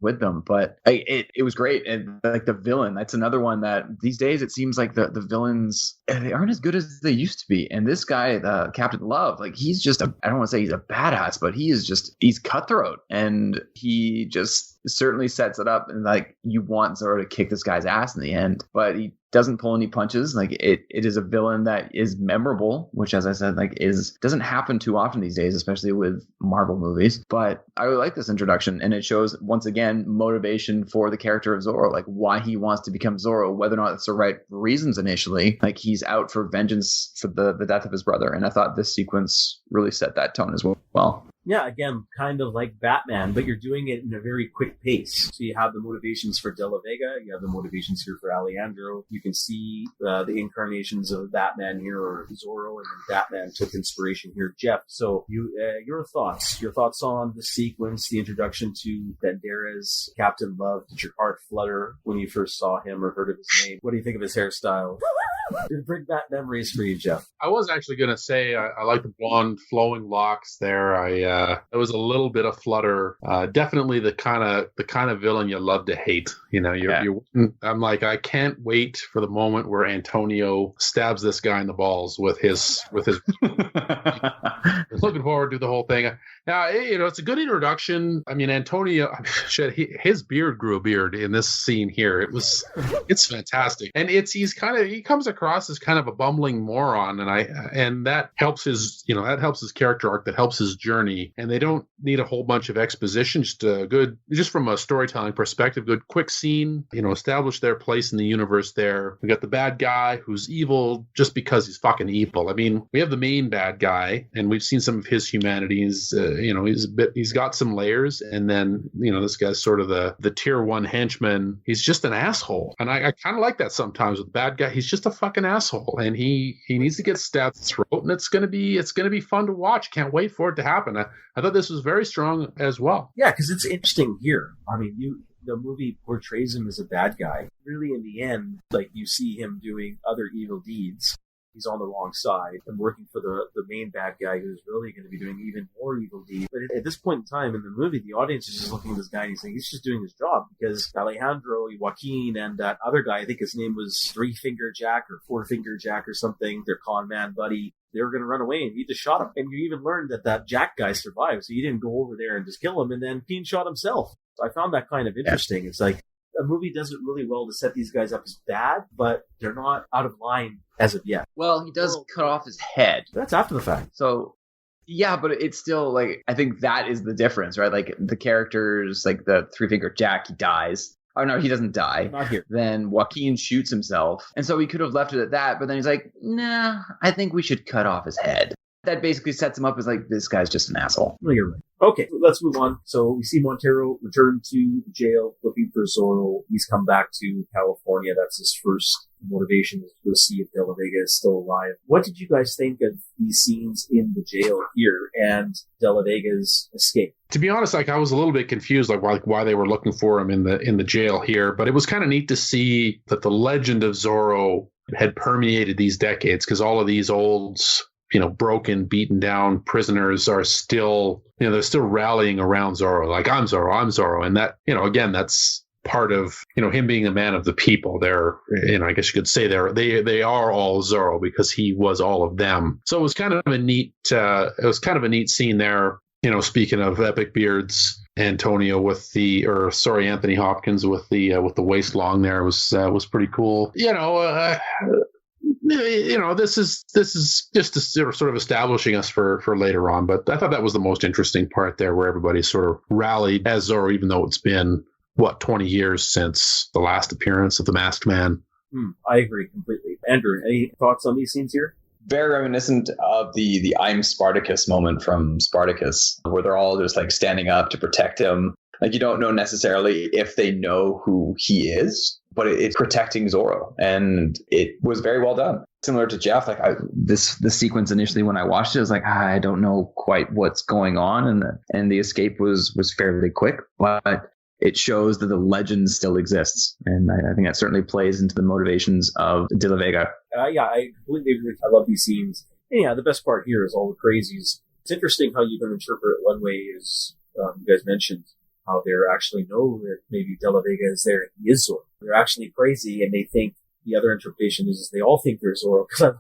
with them, but it was great. And like the villain, that's another one that these days it seems like the villains, they aren't as good as they used to be. And this guy, Captain Love, like he's just I don't want to say he's a badass, but he's cutthroat, and he just certainly sets it up, and like you want Zorro to kick this guy's ass in the end, but he doesn't pull any punches. Like it is a villain that is memorable, which, as I said, like doesn't happen too often these days, especially with Marvel movies. But I really like this introduction, and it shows once again motivation for the character of Zorro, like why he wants to become Zorro, whether or not it's the right reasons initially. Like he's out for vengeance for the death of his brother, and I thought this sequence really set that tone as well. Yeah, again, kind of like Batman, but you're doing it in a very quick pace. So you have the motivations for De La Vega, you have the motivations here for Alejandro. You can see the incarnations of Batman here, or Zorro, and then Batman took inspiration here, Geoff. So your thoughts on the sequence, the introduction to Banderas, Captain Love. Did your heart flutter when you first saw him or heard of his name? What do you think of his hairstyle? Did it bring back memories for you, Geoff? I was actually going to say I like the blonde flowing locks there. There was a little bit of flutter. Definitely the kind of villain you love to hate. You know, I'm like, I can't wait for the moment where Antonio stabs this guy in the balls with his. Looking forward to the whole thing. Now, it's a good introduction. I mean, Antonio, his beard grew a beard in this scene here. It's fantastic, and he comes across as kind of a bumbling moron, and that helps his character arc, that helps his journey, and they don't need a whole bunch of exposition. Just from a storytelling perspective, good quick scene. Establish their place in the universe. There, we got the bad guy who's evil just because he's fucking evil. I mean, we have the main bad guy, and we've seen some of his humanities. He's got some layers, and then this guy's sort of the tier 1 henchman. He's just an asshole, and I kind of like that sometimes with the bad guy. He's just a fucking asshole, and he needs to get stabbed in the throat, and it's gonna be fun to watch. Can't wait for it to happen. I thought this was very strong as well. Yeah, because it's interesting here. I mean, the movie portrays him as a bad guy. Really, in the end, like you see him doing other evil deeds. He's on the wrong side and working for the main bad guy, who's really going to be doing even more evil deeds. But at this point in time in the movie, the audience is just looking at this guy and he's saying he's just doing his job, because Alejandro, Joaquin, and that other guy, I think his name was Three Finger Jack or Four Finger Jack or something, their con man buddy, they were going to run away, and he just shot him. And you even learned that Jack guy survived, so he didn't go over there and just kill him, and then Keen shot himself. So I found that kind of interesting. Yeah. It's like a movie does it really well to set these guys up as bad, but they're not out of line as of yet. Well, he does cut off his head. That's after the fact. So, yeah, but it's still like, I think that is the difference, right? Like the characters, like the Three Finger Jack, he dies. Oh, no, he doesn't die. Not here. Then Joaquin shoots himself. And so he could have left it at that, but then he's like, nah, I think we should cut off his head. That basically sets him up as like, this guy's just an asshole. Well, you're right. Okay, let's move on. So we see Montero return to jail looking for Zorro. He's come back to California. That's his first motivation, to see if De La Vega is still alive. What did you guys think of these scenes in the jail here and De La Vega's escape? To be honest, like I was a little bit confused, like why they were looking for him in the jail here. But it was kind of neat to see that the legend of Zorro had permeated these decades, because all of these old, broken, beaten down prisoners are still, they're still rallying around Zorro. Like, I'm Zorro. And that, again, that's part of, him being a man of the people. They're, I guess you could say they are all Zorro, because he was all of them. So it was kind of a neat, scene there. Speaking of epic beards, Anthony Hopkins with the waist long there was pretty cool. This is just sort of establishing us for later on. But I thought that was the most interesting part there, where everybody sort of rallied as Zorro, even though it's been 20 years since the last appearance of the Masked Man. I agree completely. Andrew, any thoughts on these scenes here? Very reminiscent of the I'm Spartacus moment from Spartacus, where they're all just like standing up to protect him. Like, you don't know necessarily if they know who he is, but it's protecting Zorro, and it was very well done. Similar to Geoff, like this sequence initially when I watched it, I was like, I don't know quite what's going on, and the escape was fairly quick, but it shows that the legend still exists, and I think that certainly plays into the motivations of De La Vega. Yeah, I completely agree. I love these scenes. And yeah, the best part here is all the crazies. It's interesting how you can interpret it one way is, you guys mentioned how they actually know that maybe De La Vega is there and he is Zorro. They're actually crazy, and they think the other interpretation is they all think they're Zorro, because I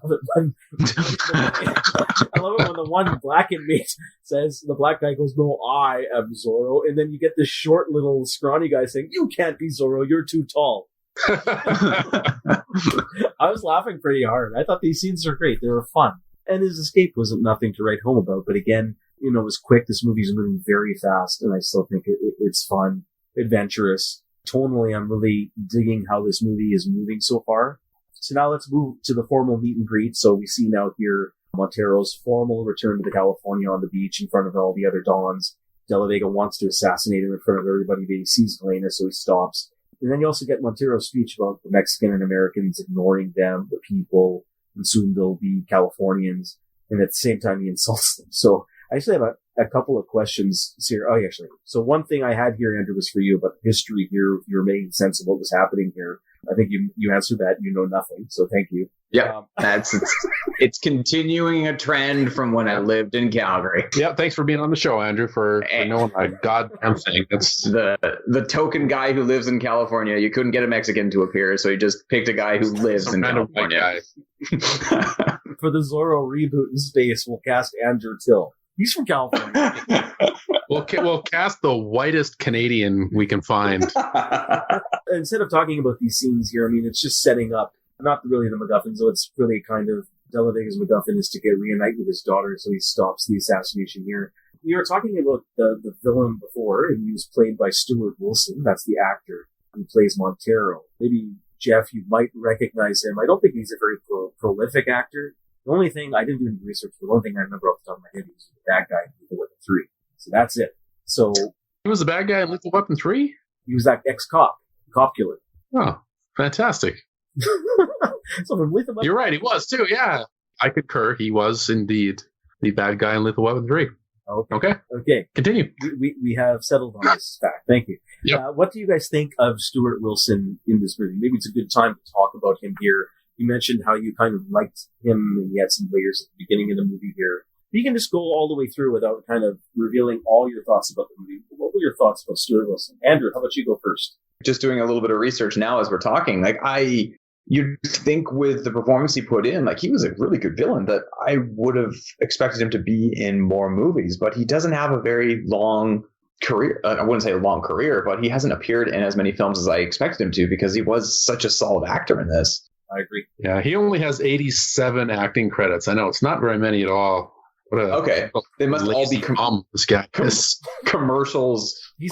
love it when the one black inmate says, the black guy goes, no, I am Zorro, and then you get this short little scrawny guy saying, you can't be Zorro, you're too tall. I was laughing pretty hard. I thought these scenes were great. They were fun. And his escape wasn't nothing to write home about, but again, it was quick. This movie's moving very fast, and I still think it's fun, adventurous. Tonally, I'm really digging how this movie is moving so far. So now let's move to the formal meet and greet. So we see now here Montero's formal return to California on the beach in front of all the other Dons. De La Vega wants to assassinate him in front of everybody, but he sees Helena, so he stops. And then you also get Montero's speech about the Mexican and Americans ignoring them, the people, and soon they'll be Californians. And at the same time, he insults them. So I actually have a couple of questions here. Oh, actually. So one thing I had here, Andrew, was for you about the history here. You're making sense of what was happening here. I think you answered that. You know nothing. So thank you. Yeah, it's continuing a trend from when I lived in Calgary. Yeah, thanks for being on the show, Andrew, for knowing my goddamn thing. That's the token guy who lives in California. You couldn't get a Mexican to appear, so you just picked a guy who lives in California. For the Zorro reboot in space, we'll cast Andrew Till. He's from California. We'll cast the whitest Canadian we can find. Instead of talking about these scenes here, I mean, it's just setting up, not really the MacGuffin, so it's really kind of De La Vega's MacGuffin is to get reunite with his daughter, so he stops the assassination here. We were talking about the villain before, and he was played by Stuart Wilson. That's the actor who plays Montero. Maybe, Geoff, you might recognize him. I don't think he's a very prolific actor. The only thing, I didn't do any research, but the one thing I remember off the top of my head was the bad guy in Lethal Weapon 3. So that's it. So he was the bad guy in Lethal Weapon 3? He was that ex-cop, cop killer. Oh, fantastic. So from Lethal Weapon, you're right, he was too, yeah. I concur, he was indeed the bad guy in Lethal Weapon 3. Okay. Continue. We have settled on this fact. Thank you. Yep. What do you guys think of Stuart Wilson in this movie? Maybe it's a good time to talk about him here. You mentioned how you kind of liked him, and he had some layers at the beginning of the movie here. You can just go all the way through without kind of revealing all your thoughts about the movie. What were your thoughts about Stuart Wilson? Andrew, how about you go first? Just doing a little bit of research now as we're talking. You'd think with the performance he put in, he was a really good villain that I would have expected him to be in more movies, but he doesn't have a very long career. I wouldn't say a long career, but he hasn't appeared in as many films as I expected him to because he was such a solid actor in this. I agree. Yeah, he only has 87 acting credits. I know it's not very many at all. Okay, they must all be this guy commercials. He's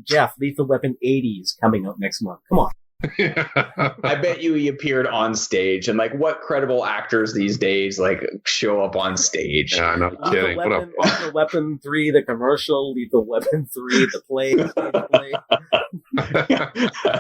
Geoff, Lethal Weapon 80 is coming up next month. Come on. I bet you he appeared on stage, and what credible actors these days show up on stage? Yeah, no kidding. Lethal Weapon 3, the commercial. Lethal Weapon 3, the play.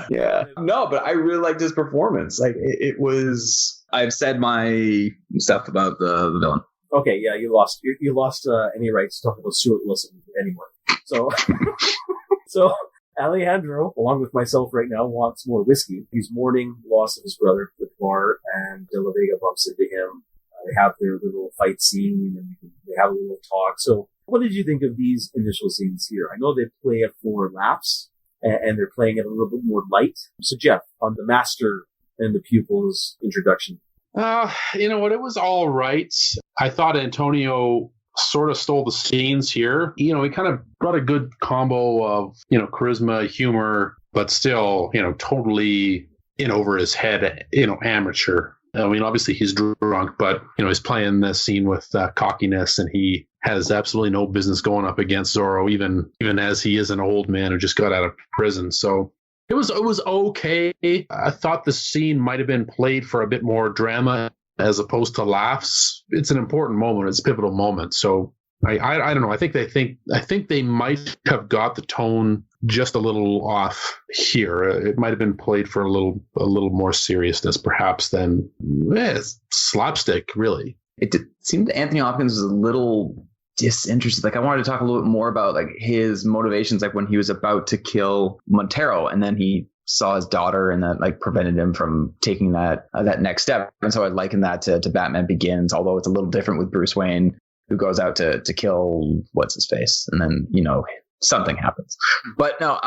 Yeah, no, but I really liked his performance. It was. I've said my stuff about the villain. Okay, yeah, you lost. You lost any rights to talk about Stuart Wilson anymore. So Alejandro, along with myself right now, wants more whiskey. He's mourning the loss of his brother at the bar, and De La Vega bumps into him. They have their little fight scene, and they have a little talk. So what did you think of these initial scenes here? I know they play it for laughs, and they're playing it a little bit more light. So Geoff, on the master and the pupil's introduction. You know what? It was all right. I thought Antonio sort of stole the scenes here. He kind of brought a good combo of, charisma, humor, but still, totally in over his head, amateur. I mean, obviously he's drunk, but, he's playing this scene with cockiness, and he has absolutely no business going up against Zorro, even as he is an old man who just got out of prison. So it was okay. I thought the scene might have been played for a bit more drama as opposed to laughs. It's an important moment. It's a pivotal moment. So I don't know. I think they might have got the tone just a little off here. It might have been played for a little more seriousness, perhaps, than slapstick, really. It seemed that Anthony Hopkins was a little disinterested. Like, I wanted to talk a little bit more about like his motivations, like when he was about to kill Montero, and then he saw his daughter, and that like prevented him from taking that next step. And so I liken that to Batman Begins, although it's a little different with Bruce Wayne, who goes out to kill what's his face, and then something happens. But no,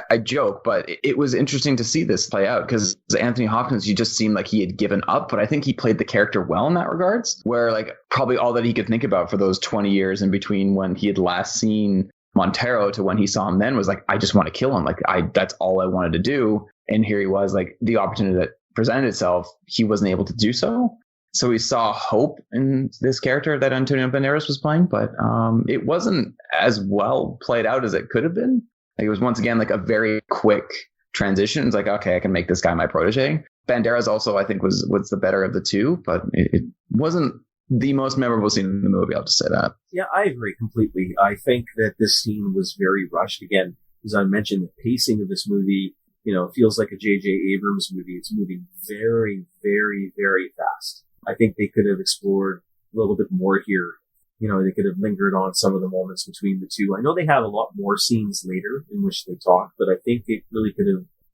I joke, but it was interesting to see this play out, because Anthony Hopkins, you just seemed like he had given up, but I think he played the character well in that regards, where like probably all that he could think about for those 20 years in between when he had last seen Montero to when he saw him then was like, I just want to kill him. Like, that's all I wanted to do. And here he was, like, the opportunity that presented itself, he wasn't able to do so. So we saw hope in this character that Antonio Banderas was playing, but it wasn't as well played out as it could have been. Like, it was once again like a very quick transition. It's like, okay, I can make this guy my protege. Banderas also, I think, was the better of the two, but it wasn't the most memorable scene in the movie. I'll just say that. Yeah, I agree completely. I think that this scene was very rushed. Again, as I mentioned, the pacing of this movie, feels like a J.J. Abrams movie. It's moving very, very, very fast. I think they could have explored a little bit more here. They could have lingered on some of the moments between the two. I know they have a lot more scenes later in which they talk, but I think it really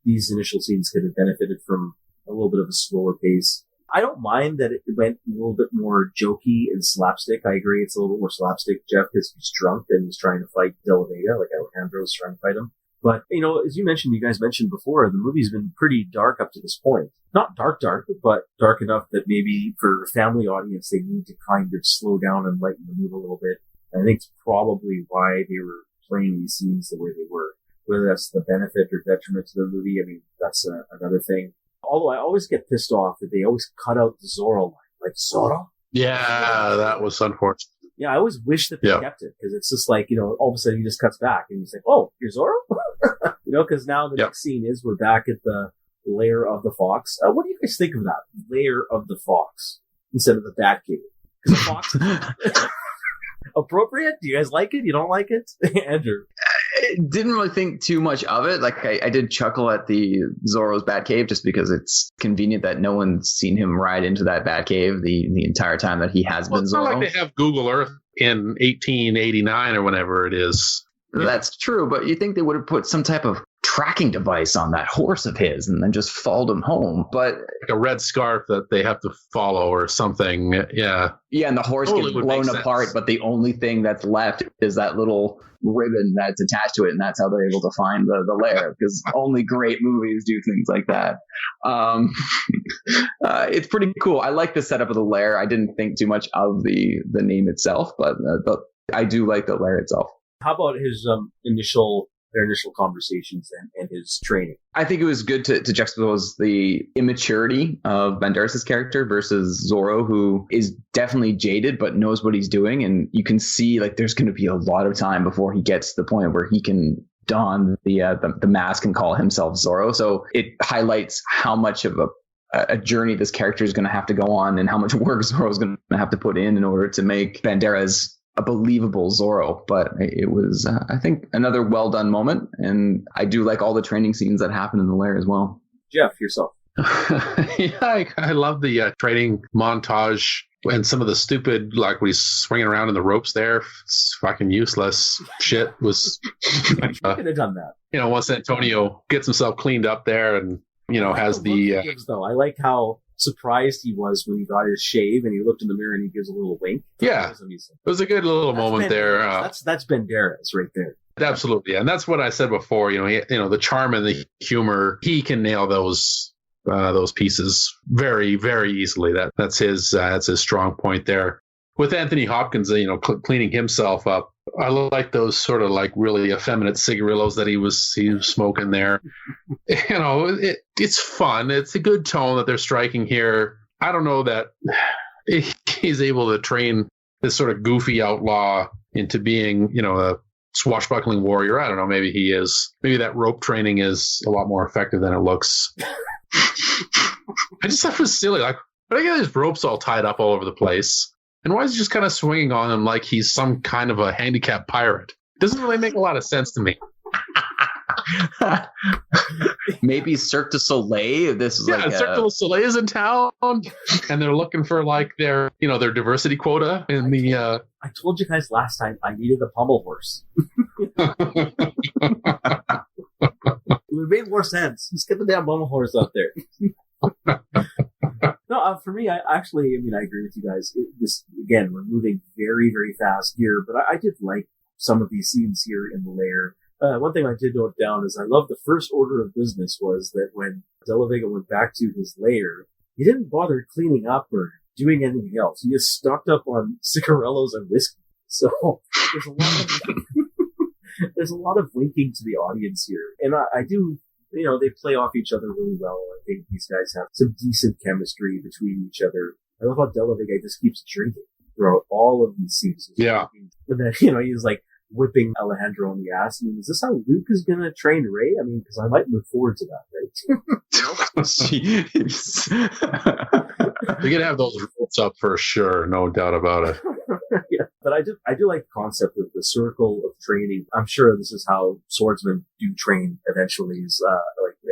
these initial scenes could have benefited from a little bit of a slower pace. I don't mind that it went a little bit more jokey and slapstick. I agree it's a little bit more slapstick, Geoff, because he's drunk and he's trying to fight De La Vega, like Alejandro's trying to fight him. But, as you guys mentioned before, the movie's been pretty dark up to this point. Not dark, but dark enough that maybe for a family audience, they need to kind of slow down and lighten the mood a little bit. And I think it's probably why they were playing these scenes the way they were. Whether that's the benefit or detriment to the movie, that's another thing. Although I always get pissed off that they always cut out the Zorro line. Like, Zorro? Yeah, that was unfortunate. Yeah, I always wish that they kept it, because it's just like, all of a sudden he just cuts back and he's like, oh, you're Zorro? Because now the next scene is we're back at the lair of the fox. What do you guys think of that? Lair of the fox instead of the Batcave? Because the fox appropriate? Do you guys like it? You don't like it? Andrew? I didn't really think too much of it. Like, I did chuckle at the Zorro's Batcave just because it's convenient that no one's seen him ride into that Batcave the entire time that he has been Zorro. It's not like they have Google Earth in 1889 or whenever it is. That's true, but you think they would have put some type of tracking device on that horse of his and then just followed him home. But like a red scarf that they have to follow or something. Yeah. Yeah, and the horse gets blown apart, but the only thing that's left is that little ribbon that's attached to it, and that's how they're able to find the lair, because only great movies do things like that. It's pretty cool. I like the setup of the lair. I didn't think too much of the name itself, but I do like the lair itself. How about his initial conversations and his training? I think it was good to juxtapose the immaturity of Banderas' character versus Zorro, who is definitely jaded but knows what he's doing, and you can see like there's going to be a lot of time before he gets to the point where he can don the mask and call himself Zorro. So it highlights how much of a journey this character is going to have to go on, and how much work Zorro is going to have to put in order to make Banderas a believable Zorro. But it was, I think, another well done moment, and I do like all the training scenes that happen in the lair as well. Geoff, yourself. Yeah, I love the training montage and some of the stupid, like when he's swinging around in the ropes there. It's fucking useless shit. Was I could have done that. Once Antonio gets himself cleaned up there and has the. Though I like how surprised he was when he got his shave and he looked in the mirror and he gives a little wink. Yeah, it was a good little moment there. That's Banderas right there. Absolutely, and that's what I said before. The charm and the humor, he can nail those pieces very, very easily. That's his strong point there. With Anthony Hopkins, cleaning himself up, I like those sort of like really effeminate cigarillos that he was smoking there. It's fun. It's a good tone that they're striking here. I don't know that he's able to train this sort of goofy outlaw into being, a swashbuckling warrior. I don't know. Maybe he is. Maybe that rope training is a lot more effective than it looks. I just thought it was silly. Like, why do I get his ropes all tied up all over the place? And why is he just kind of swinging on him like he's some kind of a handicapped pirate? It doesn't really make a lot of sense to me. Maybe Cirque du Soleil. This is Cirque du Soleil is in town, and they're looking for like their diversity quota in the. I told you guys last time I needed a pommel horse. It would make more sense. Just get the damn pommel horse out there. No, for me, I agree with you guys. Again, we're moving very, very fast here, but I did like some of these scenes here in the lair. One thing I did note down is I love the first order of business was that when De La Vega went back to his lair, he didn't bother cleaning up or doing anything else. He just stocked up on cigarillos and whiskey. So there's a lot of winking to the audience here. And I do, they play off each other really well. I think these guys have some decent chemistry between each other. I love how De La Vega just keeps drinking throughout all of these scenes. Yeah. And then, he's like whipping Alejandro on the ass. I mean, is this how Luke is going to train Rey? I mean, because I might look forward to that, right? Jeez. We're going to have those rules up for sure. No doubt about it. Yeah, but I do like the concept of the circle of training. I'm sure this is how swordsmen do train eventually, is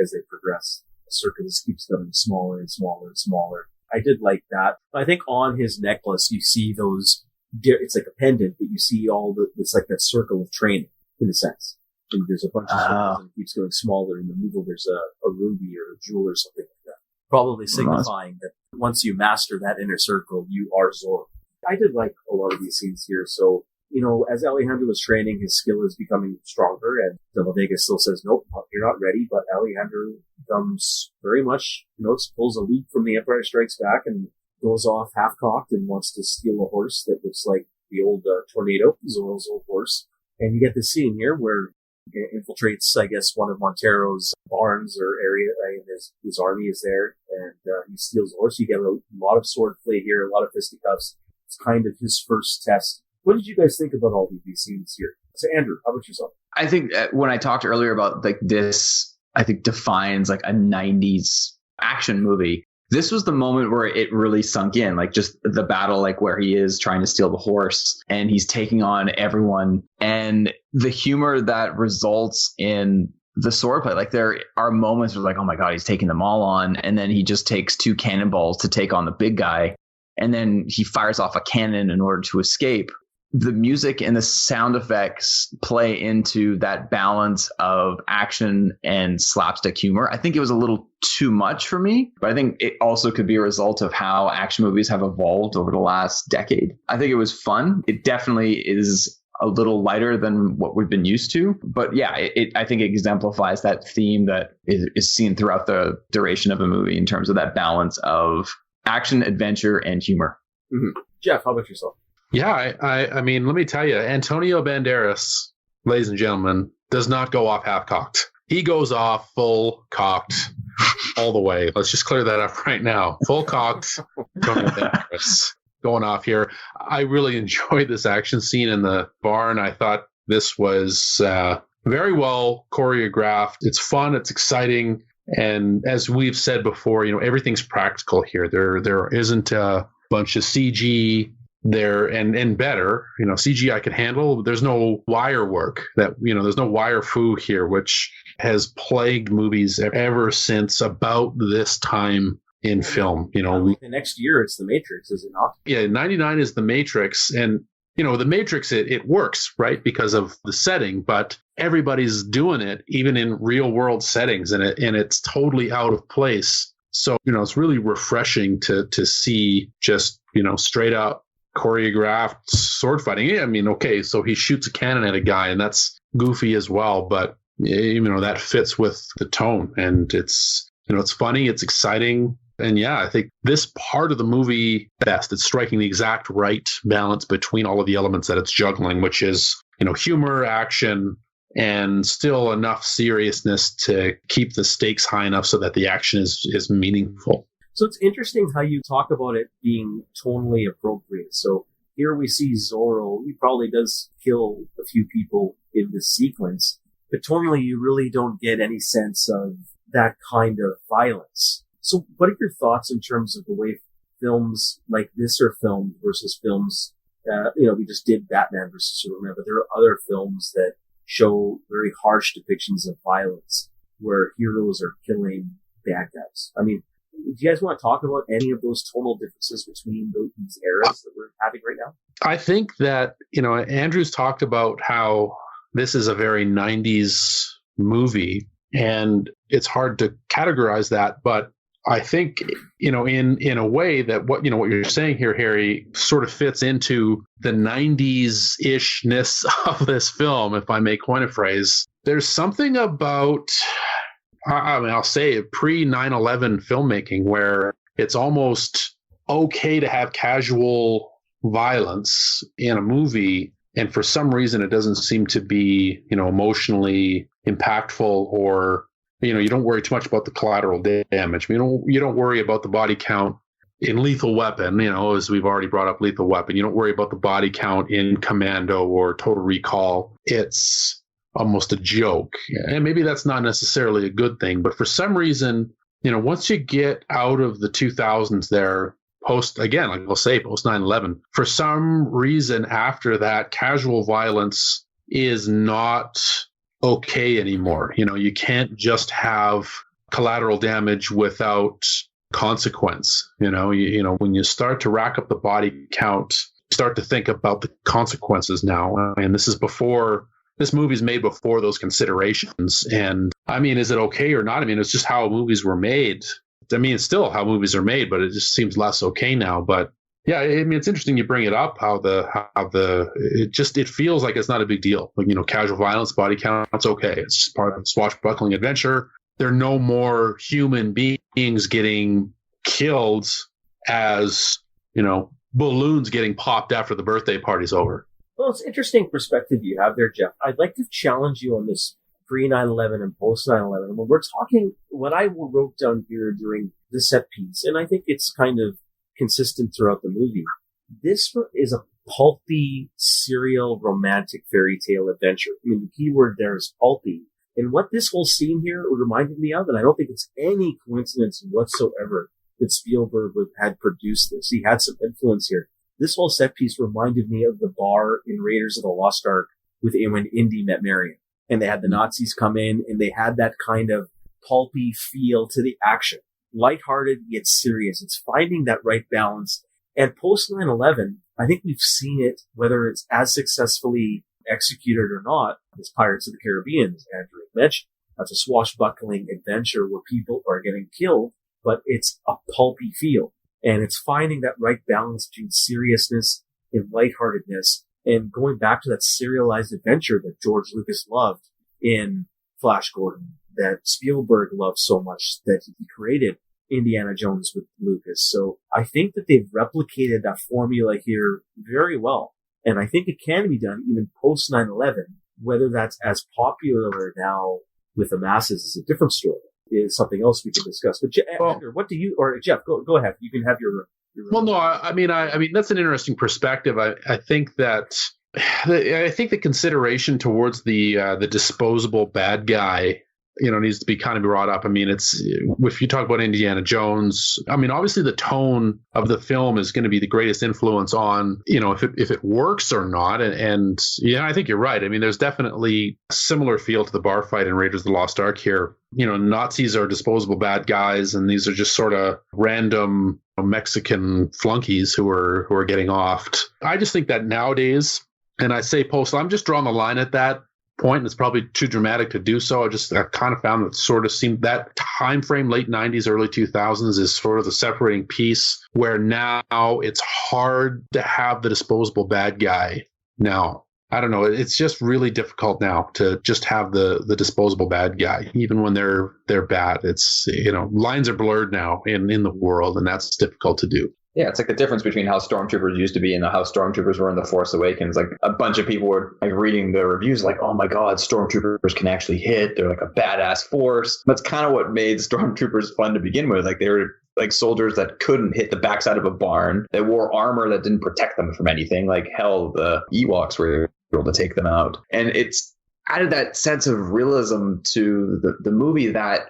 as they progress. The circle just keeps getting smaller and smaller and smaller. I did like that. I think on his necklace you see those. It's like a pendant, but you see it's like that circle of training in a sense. And there's a bunch of circles and it keeps going smaller. In the middle there's a ruby or a jewel or something like that, probably signifying that once you master that inner circle, you are Zorro. I did like a lot of these scenes here. So, as Alejandro was training, his skill is becoming stronger, and De La Vega still says, nope, you're not ready. But Alejandro becomes very much, pulls a leap from The Empire Strikes Back and goes off half-cocked and wants to steal a horse that looks like the old Tornado, Zorro's old horse. And you get this scene here where he infiltrates, I guess, one of Montero's barns or area, and his army is there, and he steals a horse. You get a lot of swordplay here, a lot of fisticuffs. It's kind of his first test. What did you guys think about all of these scenes here? So, Andrew, how about yourself? I think when I talked earlier about this, I think defines like a 90s action movie. This was the moment where it really sunk in, like just the battle, like where he is trying to steal the horse and he's taking on everyone, and the humor that results in the swordplay. Like there are moments where like, oh my God, he's taking them all on. And then he just takes 2 cannonballs to take on the big guy. And then he fires off a cannon in order to escape. The music and the sound effects play into that balance of action and slapstick humor. I think it was a little too much for me, but I think it also could be a result of how action movies have evolved over the last decade. I think it was fun. It definitely is a little lighter than what we've been used to. But yeah, I think it exemplifies that theme that is seen throughout the duration of a movie in terms of that balance of action, adventure, and humor. Mm-hmm. Geoff, how about yourself? Yeah, I mean, let me tell you, Antonio Banderas, ladies and gentlemen, does not go off half-cocked. He goes off full-cocked all the way. Let's just clear that up right now. Full-cocked Antonio Banderas going off here. I really enjoyed this action scene in the barn. I thought this was very well choreographed. It's fun. It's exciting. And as we've said before, everything's practical here. There isn't a bunch of CG there and better, CG I could handle. There's no wire work there's no wire foo here, which has plagued movies ever since about this time in film. The next year it's The Matrix, is it not? Yeah, 99 is The Matrix, and The Matrix it works, right, because of the setting, but everybody's doing it even in real world settings, and it's totally out of place. So it's really refreshing to see just straight up choreographed sword fighting. I mean, okay, so he shoots a cannon at a guy, and that's goofy as well, but that fits with the tone, and it's it's funny, it's exciting, and yeah, I think this part of the movie best. It's striking the exact right balance between all of the elements that it's juggling, which is humor, action, and still enough seriousness to keep the stakes high enough so that the action is meaningful. So it's interesting how you talk about it being tonally appropriate. So here we see Zorro. He probably does kill a few people in this sequence, but tonally you really don't get any sense of that kind of violence. So what are your thoughts in terms of the way films like this are filmed versus films, we just did Batman versus Superman, but there are other films that show very harsh depictions of violence where heroes are killing bad guys. I mean, do you guys want to talk about any of those tonal differences between these eras that we're having right now? I think that, Andrew's talked about how this is a very 90s movie, and it's hard to categorize that, but I think, in a way that what you're saying here, Harry, sort of fits into the 90s-ishness of this film, if I may coin a phrase. There's something about, I'll say pre 9/11 filmmaking where it's almost okay to have casual violence in a movie, and for some reason it doesn't seem to be, emotionally impactful, or you don't worry too much about the collateral damage. You don't worry about the body count in Lethal Weapon, as we've already brought up Lethal Weapon. You don't worry about the body count in Commando or Total Recall. It's almost a joke. And maybe that's not necessarily a good thing, but for some reason, once you get out of the 2000s there, post 9/11, for some reason after that, casual violence is not okay anymore. You can't just have collateral damage without consequence. When you start to rack up the body count, you start to think about the consequences now. And this movie's made before those considerations. And is it okay or not? It's just how movies were made. It's still how movies are made, but it just seems less okay now. But yeah, it's interesting you bring it up, it feels like it's not a big deal. Like, casual violence, body count, it's okay. It's just part of the swashbuckling adventure. There are no more human beings getting killed as, balloons getting popped after the birthday party's over. Well, it's an interesting perspective you have there, Geoff. I'd like to challenge you on this pre 9/11 and post 9/11. When we're talking, what I wrote down here during the set piece, and I think it's kind of consistent throughout the movie, this is a pulpy, serial, romantic fairy tale adventure. The key word there is pulpy. And what this whole scene here reminded me of, and I don't think it's any coincidence whatsoever that Spielberg had produced this. He had some influence here. This whole set piece reminded me of the bar in Raiders of the Lost Ark when Indy met Marion. And they had the Nazis come in, and they had that kind of pulpy feel to the action. Lighthearted yet serious. It's finding that right balance. And post 9/11, I think we've seen it, whether it's as successfully executed or not, as Pirates of the Caribbean, as Andrew mentioned. That's a swashbuckling adventure where people are getting killed, but it's a pulpy feel. And it's finding that right balance between seriousness and lightheartedness, and going back to that serialized adventure that George Lucas loved in Flash Gordon, that Spielberg loved so much that he created Indiana Jones with Lucas. So I think that they've replicated that formula here very well. And I think it can be done even post 9/11. Whether that's as popular now with the masses is a different story. Is something else we can discuss. But Andrew, what do you, or Geoff, go ahead. You can have your well, no, I mean, that's an interesting perspective. I think that the consideration towards the disposable bad guy, needs to be kind of brought up. It's, if you talk about Indiana Jones, obviously the tone of the film is going to be the greatest influence on, if it works or not. And yeah, I think you're right. There's definitely a similar feel to the bar fight in Raiders of the Lost Ark here. Nazis are disposable bad guys, and these are just sort of random Mexican flunkies who are getting offed. I just think that nowadays, and I say post, I'm just drawing the line at that point, and it's probably too dramatic to do so. I kind of found that sort of seemed that time frame, late 90s, early 2000s, is sort of the separating piece where now it's hard to have the disposable bad guy now. I don't know. It's just really difficult now to just have the disposable bad guy, even when they're bad. It's, lines are blurred now in the world, and that's difficult to do. Yeah, it's like the difference between how stormtroopers used to be and how stormtroopers were in The Force Awakens. Like, a bunch of people were reading the reviews like, oh my God, stormtroopers can actually hit. They're like a badass force. That's kind of what made stormtroopers fun to begin with. Like, they were like soldiers that couldn't hit the backside of a barn. They wore armor that didn't protect them from anything. Like, hell, the Ewoks were able to take them out. And it's added that sense of realism to the movie that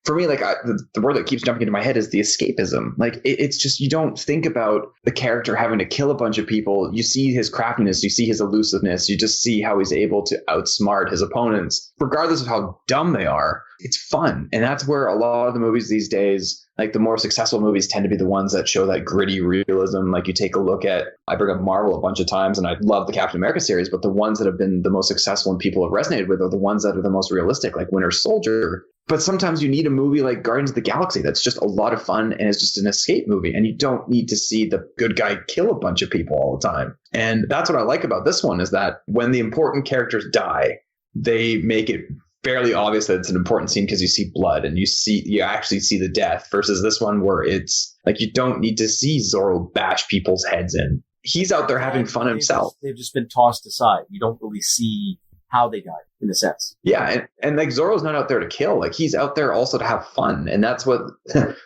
for me, like the word that keeps jumping into my head is the escapism. Like it's just, you don't think about the character having to kill a bunch of people. You see his craftiness, you see his elusiveness, you just see how he's able to outsmart his opponents, regardless of how dumb they are. It's fun. And that's where a lot of the movies these days, like the more successful movies, tend to be the ones that show that gritty realism. Like you take a look at, I bring up Marvel a bunch of times, and I love the Captain America series, but the ones that have been the most successful and people have resonated with are the ones that are the most realistic, like Winter Soldier. But sometimes you need a movie like Guardians of the Galaxy that's just a lot of fun and is just an escape movie. And you don't need to see the good guy kill a bunch of people all the time. And that's what I like about this one, is that when the important characters die, they make it fairly obvious that it's an important scene because you see blood and you actually see the death, versus this one where it's like you don't need to see Zorro bash people's heads in. He's out there having fun himself. They've just been tossed aside. You don't really see how they died, in a sense. Yeah, and like Zorro's not out there to kill. Like he's out there also to have fun, and that's what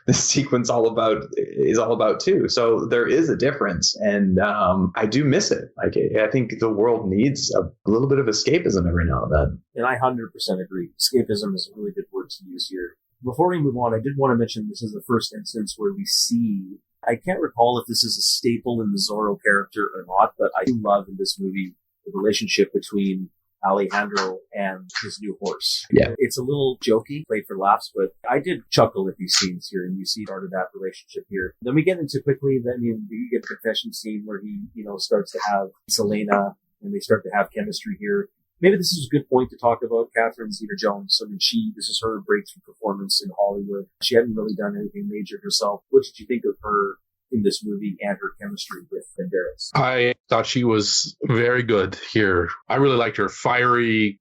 this sequence is all about too. So there is a difference, and I do miss it. Like I think the world needs a little bit of escapism every now and then. And I 100% agree. Escapism is a really good word to use here. Before we move on, I did want to mention this is the first instance where we see, I can't recall if this is a staple in the Zorro character or not, but I do love in this movie the relationship between Alejandro and his new horse. Yeah. It's a little jokey, played for laughs, but I did chuckle at these scenes here, and you see part of that relationship here. Then we get into quickly, then you get the confession scene where he, starts to have Selena, and they start to have chemistry here. Maybe this is a good point to talk about Catherine Zeta-Jones. I mean, this is her breakthrough performance in Hollywood. She hadn't really done anything major herself. What did you think of her in this movie and her chemistry with Banderas? I thought she was very good here. I really liked her. Fiery.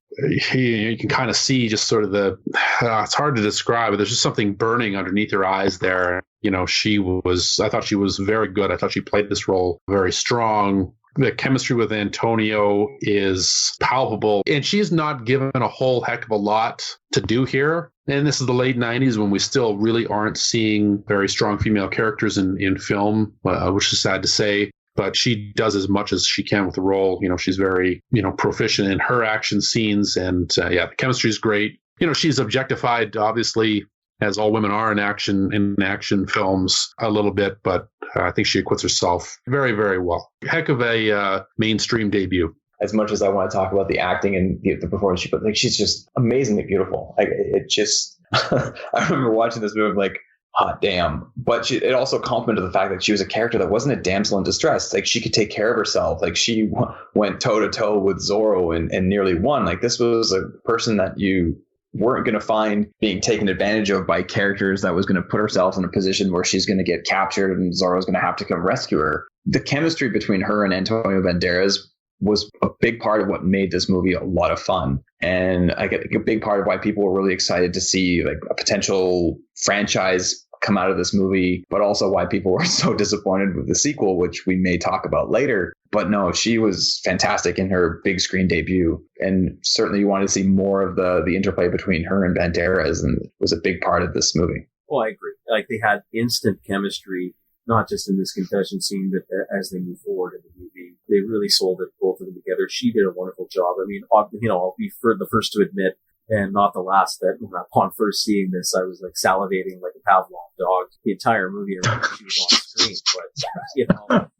You can kind of see just sort of it's hard to describe, but there's just something burning underneath her eyes there. I thought she was very good. I thought she played this role very strong. The chemistry with Antonio is palpable, and she's not given a whole heck of a lot to do here. And this is the late 90s when we still really aren't seeing very strong female characters in film, which is sad to say. But she does as much as she can with the role. She's very, proficient in her action scenes. And the chemistry is great. She's objectified, obviously, as all women are in action films a little bit, but I think she acquits herself very, very well. Heck of a mainstream debut. As much as I want to talk about the acting and the performance, but like she's just amazingly beautiful. Like it just, I remember watching this movie like, hot damn. But it also complimented the fact that she was a character that wasn't a damsel in distress. Like she could take care of herself. Like she went toe to toe with Zorro and nearly won. Like this was a person that you weren't going to find being taken advantage of by characters, that was going to put herself in a position where she's going to get captured and Zorro's going to have to come rescue her. The chemistry between her and Antonio Banderas was a big part of what made this movie a lot of fun. And I get a big part of why people were really excited to see like a potential franchise come out of this movie, but also why people were so disappointed with the sequel, which we may talk about later. But no, she was fantastic in her big screen debut. And certainly you wanted to see more of the interplay between her and Banderas, and it was a big part of this movie. Well, I agree. Like they had instant chemistry, not just in this confession scene, but as they move forward in the movie. They really sold it, both of them together. She did a wonderful job. I mean, I'll be the first to admit, and not the last, that upon first seeing this, I was like salivating like a Pavlov dog the entire movie around she was on screen. But,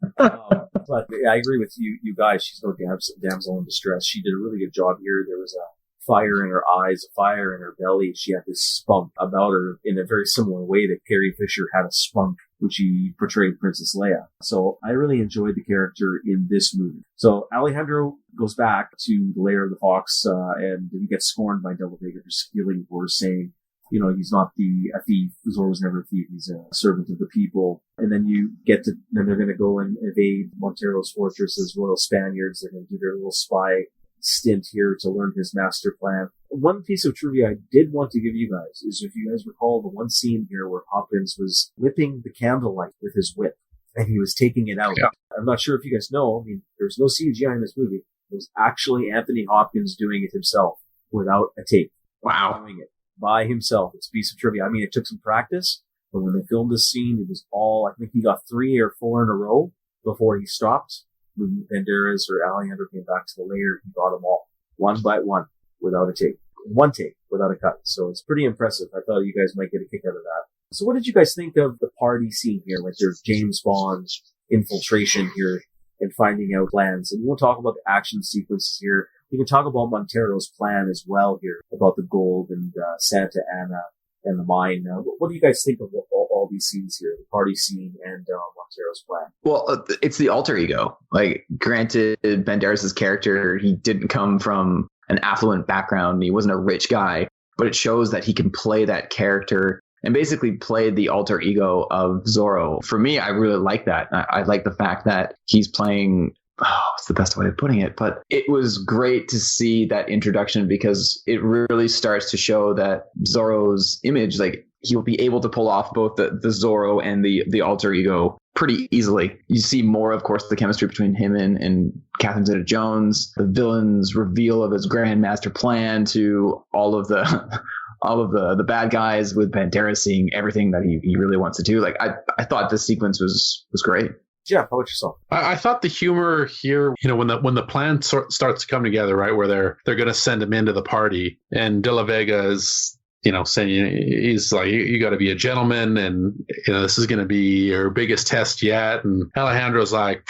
but I agree with you guys. She's no damsel in distress. She did a really good job here. There was a fire in her eyes, a fire in her belly. She had this spunk about her in a very similar way that Carrie Fisher had a spunk when she portrayed Princess Leia. So I really enjoyed the character in this movie. So Alejandro goes back to the lair of the Fox, and he gets scorned by Devil Vega for stealing the horse, saying, he's not a thief. Zorro was never a thief. He's a servant of the people. And then then they're going to go and invade Montero's fortress as Royal Spaniards. They're going to do their little spy stint here to learn his master plan. One piece of trivia I did want to give you guys is, if you guys recall the one scene here where Hopkins was whipping the candlelight with his whip and he was taking it out. Yeah. I'm not sure if you guys know, there's no CGI in this movie. It was actually Anthony Hopkins doing it himself without a tape. Wow. Doing it by himself. It's a piece of trivia. It took some practice, but when they filmed this scene, it was all, I think he got 3 or 4 in a row before he stopped. When Banderas or Alejandro came back to the lair, he got them all, one by one, without a tape. One take. without a cut. So it's pretty impressive. I thought you guys might get a kick out of that. So what did you guys think of the party scene here? Like there's James Bond's infiltration here and finding out plans. And we'll talk about the action sequences here. We can talk about Montero's plan as well here about the gold and Santa Ana and the mine. What do you guys think of all these scenes here? The party scene and Montero's plan. Well, it's the alter ego. Like, granted, Banderas' character, he didn't come from an affluent background. He wasn't a rich guy, but it shows that he can play that character and basically play the alter ego of Zorro. For me, I really like that. I like the fact that he's playing... what's the best way of putting it? But it was great to see that introduction because it really starts to show that Zorro's image, like he'll be able to pull off both the Zorro and the alter ego pretty easily. You see more, of course, the chemistry between him and Catherine Zeta-Jones, the villain's reveal of his grand master plan to all of the bad guys, with Banderas seeing everything that he really wants to do. Like I thought this sequence was great. Geoff, how about yourself? I thought the humor here, when the plan starts to come together, right, where they're going to send him into the party, and De La Vega is, saying, he's like, you got to be a gentleman, and this is going to be your biggest test yet, and Alejandro's like,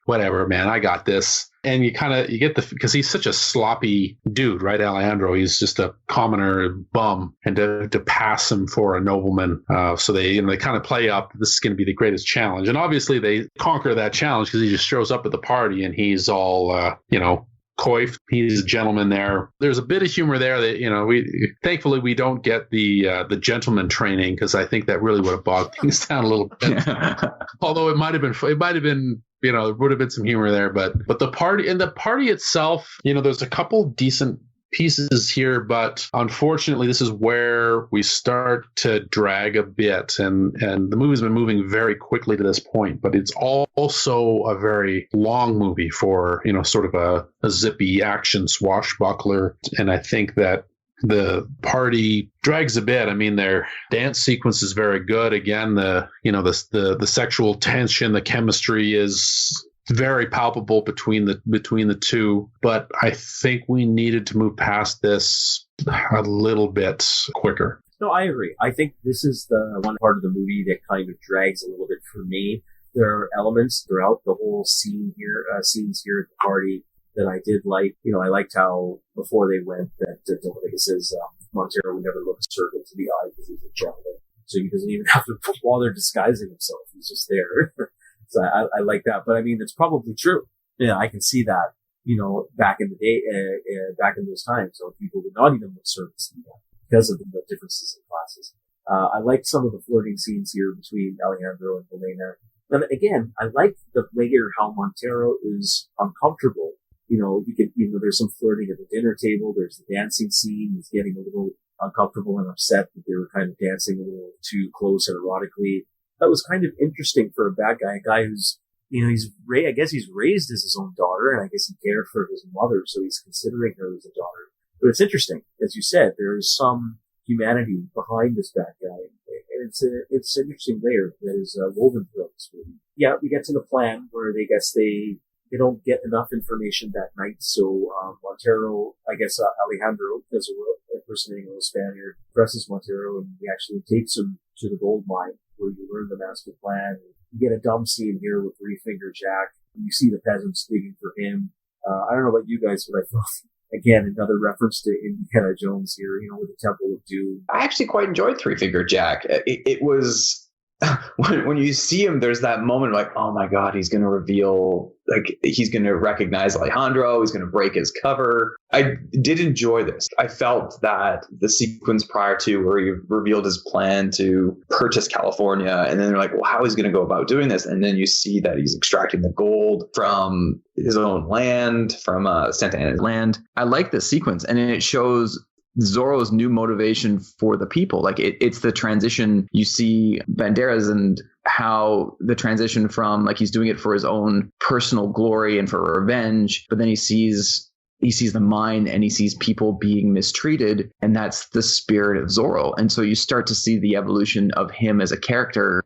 whatever, man, I got this. And you get because he's such a sloppy dude, right? Alejandro, he's just a commoner bum, and to pass him for a nobleman. So they kind of play up, this is going to be the greatest challenge. And obviously they conquer that challenge because he just shows up at the party and he's all, coiffed. He's a gentleman there. There's a bit of humor there that, thankfully we don't get the gentleman training, because I think that really would have bogged things down a little bit. Although it might have been, there would have been some humor there, but the party itself, there's a couple decent pieces here, but unfortunately this is where we start to drag a bit, and the movie's been moving very quickly to this point, but it's also a very long movie for, sort of a zippy action swashbuckler, and I think that the party drags a bit. I mean, their dance sequence is very good. Again, the sexual tension, the chemistry is very palpable between the two. But I think we needed to move past this a little bit quicker. No, I agree. I think this is the one part of the movie that kind of drags a little bit for me. There are elements throughout the whole scenes here at the party that I did like. I liked how before they went that like it says Montero would never look a servant in the eye because he's a gentleman, so he doesn't even have to bother disguising himself. He's just there. So I like that. But I mean, it's probably true. Yeah, I can see that. Back in the day, back in those times, people would not even look servants because of the differences in classes. I liked some of the flirting scenes here between Alejandro and Elena. And again, I like the later how Montero is uncomfortable. There's some flirting at the dinner table. There's the dancing scene. He's getting a little uncomfortable and upset that they were kind of dancing a little too close and erotically. That was kind of interesting for a bad guy, a guy who's, I guess he's raised as his own daughter, and I guess he cared for his mother, so he's considering her as a daughter. But it's interesting, as you said, there is some humanity behind this bad guy, and it's an interesting layer that is woven throughout this movie. Yeah, we get to the plan where they don't get enough information that night, so Montero, I guess Alejandro, as impersonating a Spaniard, presses Montero, and he actually takes him to the gold mine where you learn the master plan. You get a dumb scene here with Three Finger Jack. You see the peasants digging for him. I don't know about you guys, but I felt, again, another reference to Indiana Jones here, with the Temple of Doom. I actually quite enjoyed Three Finger Jack. It was... when you see him, there's that moment like, oh my God, he's going to reveal, like, he's going to recognize Alejandro. He's going to break his cover. I did enjoy this. I felt that the sequence prior to where he revealed his plan to purchase California, and then they're like, well, how is he going to go about doing this? And then you see that he's extracting the gold from his own land, from Santa Ana's land. I like this sequence, and it shows Zorro's new motivation for the people. Like it's the transition. You see Banderas and how the transition from, like, he's doing it for his own personal glory and for revenge, but then he sees the mine and he sees people being mistreated, and that's the spirit of Zorro. And so you start to see the evolution of him as a character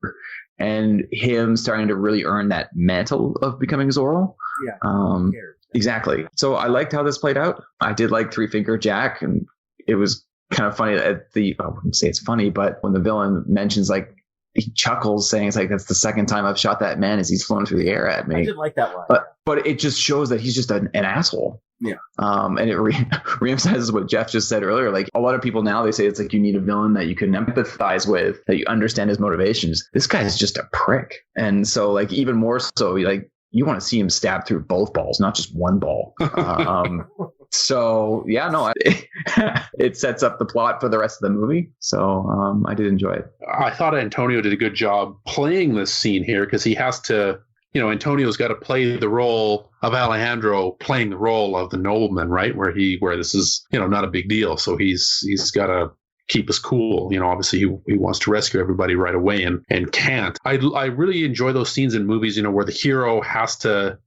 and him starting to really earn that mantle of becoming Zorro. Yeah. Exactly. So I liked how this played out. I did like Three Finger Jack, and it was kind of funny at I wouldn't say it's funny, but when the villain mentions, like, he chuckles saying, it's like, that's the second time I've shot that man as he's flown through the air at me. I did like that line. But it just shows that he's just an asshole. Yeah. And it reemphasizes what Geoff just said earlier. Like, a lot of people now, they say it's like you need a villain that you can empathize with, that you understand his motivations. This guy is just a prick. And so, like, even more so, like, you want to see him stab through both balls, not just one ball. So yeah, no, it sets up the plot for the rest of the movie. So I did enjoy it. I thought Antonio did a good job playing this scene here, because he has to, Antonio's got to play the role of Alejandro playing the role of the nobleman, right? Where this is, not a big deal. So he's got to keep us cool. Obviously he wants to rescue everybody right away and can't. I really enjoy those scenes in movies, where the hero has to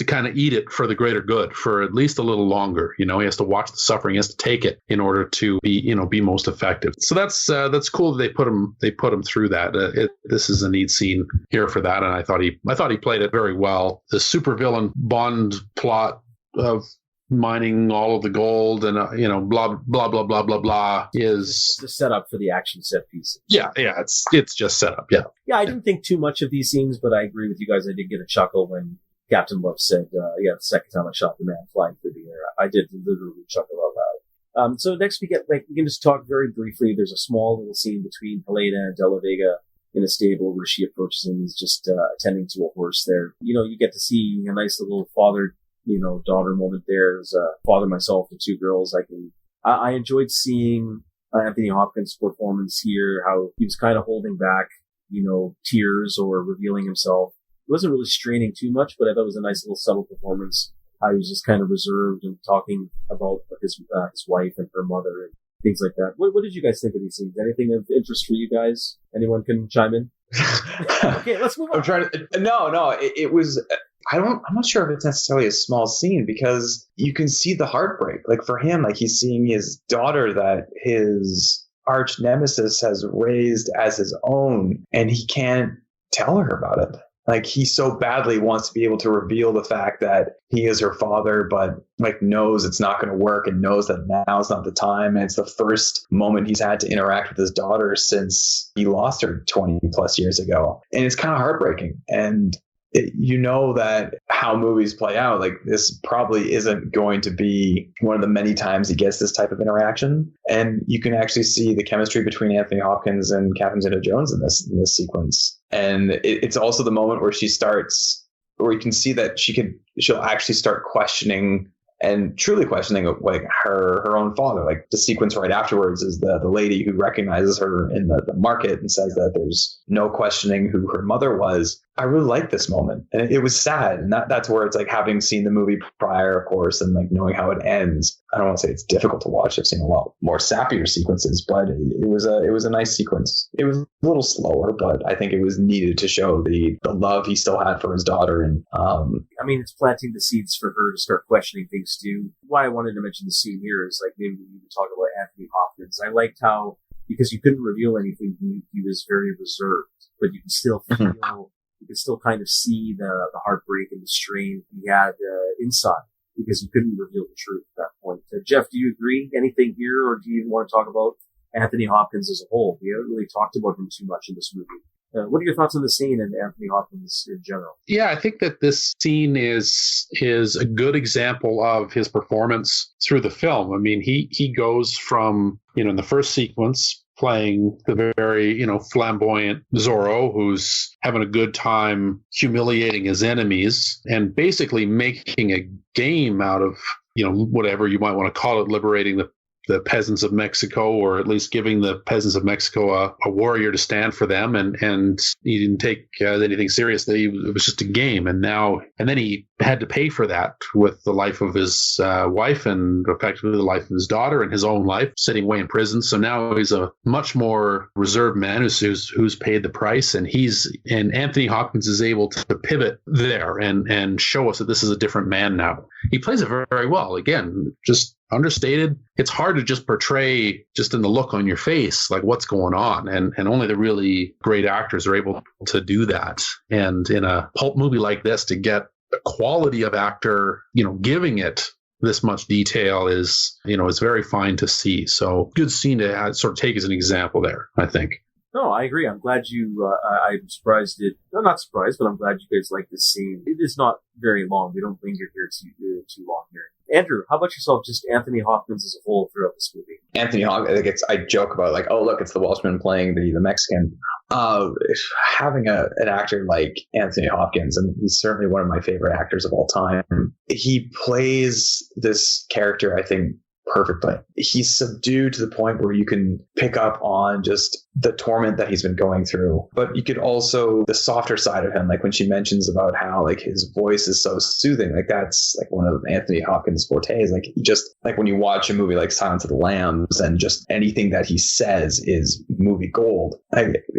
kind of eat it for the greater good for at least a little longer. He has to watch the suffering, he has to take it in order to be most effective. So that's cool that they put him through that. This is a neat scene here for that, and I thought he played it very well. The supervillain Bond plot of mining all of the gold and blah blah blah blah blah blah is the setup for the action set pieces. Yeah, it's just set up. Yeah, I didn't think too much of these scenes, but I agree with you guys. I did get a chuckle when Captain Love said, the second time I shot the man flying through the air. I did literally chuckle out loud. So next we can just talk very briefly. There's a small little scene between Helena and De La Vega in a stable where she approaches him. He's just attending to a horse there. You get to see a nice little father-daughter moment there. As a father myself to two girls, I enjoyed seeing Anthony Hopkins' performance here, how he was kind of holding back, tears or revealing himself. It wasn't really straining too much, but I thought it was a nice little subtle performance. How he was just kind of reserved and talking about his wife and her mother and things like that. What did you guys think of these scenes? Anything of interest for you guys? Anyone can chime in? Okay, let's move on. I'm trying to. No. It was. I'm not sure if it's necessarily a small scene, because you can see the heartbreak. Like, for him, like, he's seeing his daughter that his arch nemesis has raised as his own, and he can't tell her about it. Like, he so badly wants to be able to reveal the fact that he is her father, but knows it's not going to work and knows that now's not the time. And it's the first moment he's had to interact with his daughter since he lost her 20 plus years ago. And it's kind of heartbreaking. And that how movies play out, this probably isn't going to be one of the many times he gets this type of interaction. And you can actually see the chemistry between Anthony Hopkins and Catherine Zeta-Jones in this sequence. And it's also the moment where where you can see that she'll actually start questioning and truly questioning her own father. Like, the sequence right afterwards is the lady who recognizes her in the market and says that there's no questioning who her mother was. I really liked this moment, and it was sad. And that's where it's having seen the movie prior, of course, and knowing how it ends. I don't want to say it's difficult to watch. I've seen a lot more sappier sequences, but it was a nice sequence. It was a little slower, but I think it was needed to show the love he still had for his daughter. And it's planting the seeds for her to start questioning things too. Why I wanted to mention the scene here is maybe we need to talk about Anthony Hopkins. I liked how, because you couldn't reveal anything, he was very reserved, but you can still feel. You could still kind of see the heartbreak and the strain he had inside, because he couldn't reveal the truth at that point. Geoff, do you agree? Anything here, or do you even want to talk about Anthony Hopkins as a whole? We haven't really talked about him too much in this movie. What are your thoughts on the scene and Anthony Hopkins in general? Yeah, I think that this scene is a good example of his performance through the film. I mean, he goes from, in the first sequence, playing the very, flamboyant Zorro, who's having a good time humiliating his enemies and basically making a game out of, whatever you might want to call it, liberating the peasants of Mexico, or at least giving the peasants of Mexico a warrior to stand for them. And he didn't take anything seriously. It was just a game. And then he had to pay for that with the life of his wife, and effectively the life of his daughter, and his own life, sitting away in prison. So now he's a much more reserved man who's paid the price. And Anthony Hopkins is able to pivot there and show us that this is a different man now. He plays it very, very well. Again, just understated. It's hard to just portray just in the look on your face, what's going on. And only the really great actors are able to do that. And in a pulp movie like this, to get the quality of actor, giving it this much detail is very fine to see. So good scene to sort of take as an example there, I think. No, I agree. I'm glad I'm surprised I'm not surprised, but I'm glad you guys like this scene. It is not very long. We don't linger here too long here. Andrew, how about yourself? Just Anthony Hopkins as a whole throughout this movie. Anthony Hopkins, I joke about like, oh, look, it's the Welshman playing the Mexican. Having an actor like Anthony Hopkins, and he's certainly one of my favorite actors of all time, he plays this character, I think, perfectly. He's subdued to the point where you can pick up on just the torment that he's been going through, but you could also the softer side of him, like when she mentions about how like his voice is so soothing, like that's like one of Anthony Hopkins' fortes. Like he just like when you watch a movie like Silence of the Lambs, and just anything that he says is movie gold.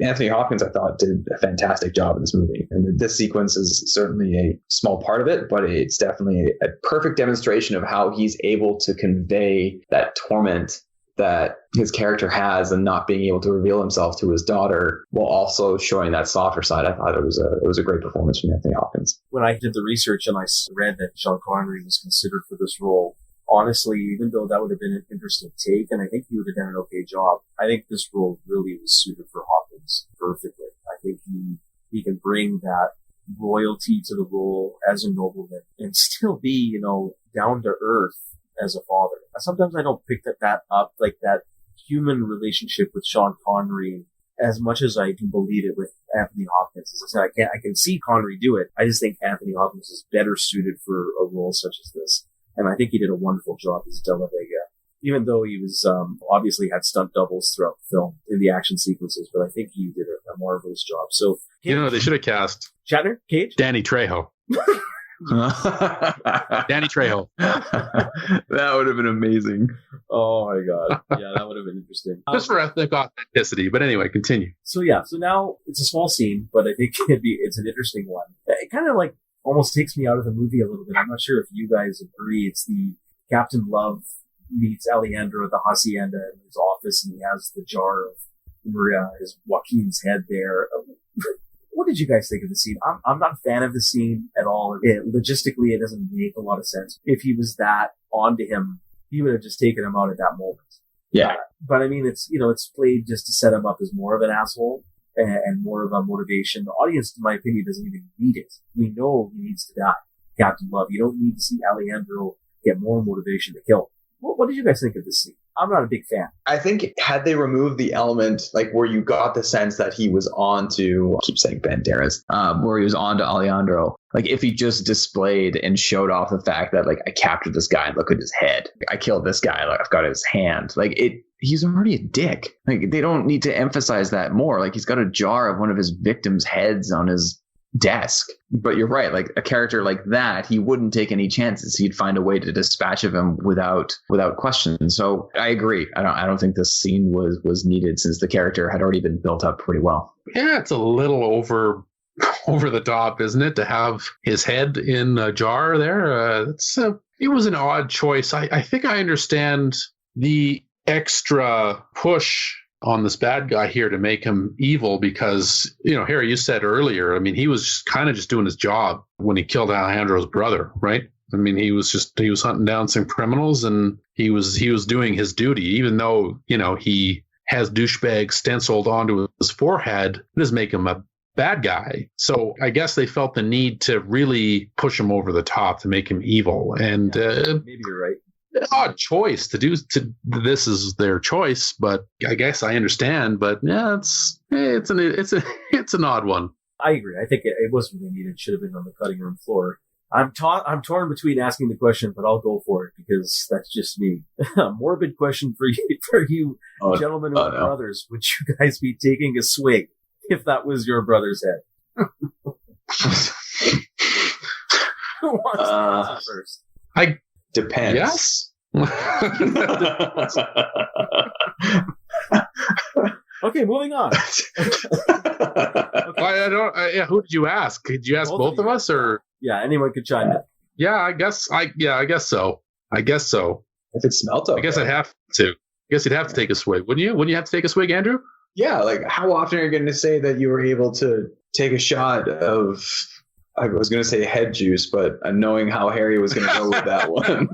Anthony Hopkins, I thought, did a fantastic job in this movie, and this sequence is certainly a small part of it, but it's definitely a perfect demonstration of how he's able to convey that torment that his character has and not being able to reveal himself to his daughter, while also showing that softer side. I thought it was a great performance from Anthony Hopkins. When I did the research and I read that Sean Connery was considered for this role, honestly, even though that would have been an interesting take, and I think he would have done an okay job, I think this role really was suited for Hopkins perfectly. I think he can bring that royalty to the role as a nobleman and still be, down to earth as a father. Sometimes I don't pick that up, like that human relationship with Sean Connery, as much as I can believe it with Anthony Hopkins. As I said, I can see Connery do it. I just think Anthony Hopkins is better suited for a role such as this. And I think he did a wonderful job as De La Vega, even though he was, obviously had stunt doubles throughout the film in the action sequences, but I think he did a marvelous job. So, they should have cast Shatner, Cage, Danny Trejo. Danny Trejo. That would have been amazing. Oh my god. Yeah, that would have been interesting. Just for ethnic authenticity. But anyway, continue. So now it's a small scene, but I think it's an interesting one. It kind of like almost takes me out of the movie a little bit. I'm not sure if you guys agree. It's the Captain Love meets Alejandro at the hacienda in his office, and he has the jar of his Joaquin's head there. What did you guys think of the scene? I'm not a fan of the scene at all. Logistically, it doesn't make a lot of sense. If he was that onto him, he would have just taken him out at that moment. Yeah. But I mean, it's played just to set him up as more of an asshole and more of a motivation. The audience, in my opinion, doesn't even need it. We know he needs to die. Captain Love. You don't need to see Alejandro get more motivation to kill him. What did you guys think of this scene? I'm not a big fan. I think had they removed the element, like where you got the sense that he was on to, I keep saying Banderas, where he was on to Alejandro, like if he just displayed and showed off the fact that like I captured this guy and look at his head, I killed this guy, like I've got his hand, like he's already a dick. Like they don't need to emphasize that more. Like he's got a jar of one of his victims' heads on his desk. But you're right, like a character like that, he wouldn't take any chances. He'd find a way to dispatch of him without question. So I agree. I don't think this scene was needed, since the character had already been built up pretty well. Yeah, it's a little over the top, isn't it, to have his head in a jar there? It was an odd choice. I think I understand the extra push on this bad guy here to make him evil, because, Harry, you said earlier, I mean, he was kind of just doing his job when he killed Alejandro's brother, right? I mean, he was hunting down some criminals, and he was doing his duty, even though, he has douchebag stenciled onto his forehead. It doesn't make him a bad guy. So I guess they felt the need to really push him over the top to make him evil. And maybe you're right. Odd choice to do. This is their choice, but I guess I understand. But yeah, it's an odd one. I agree. I think it wasn't really needed. It should have been on the cutting room floor. I'm torn between asking the question, but I'll go for it because that's just me. A morbid question for you, gentlemen and brothers. Would you guys be taking a swig if that was your brother's head? Who wants to answer first? Depends. Yes. Okay, moving on. Okay. Who did you ask? Did you ask both of us, or? Yeah, anyone could chime in. Yeah, I guess so. If it smelt okay. I guess I'd have to. I guess you'd have to take a swig, wouldn't you? Wouldn't you have to take a swig, Andrew? Yeah, like how often are you going to say that you were able to take a shot of I was going to say head juice, but knowing how Harry was going to go with that one.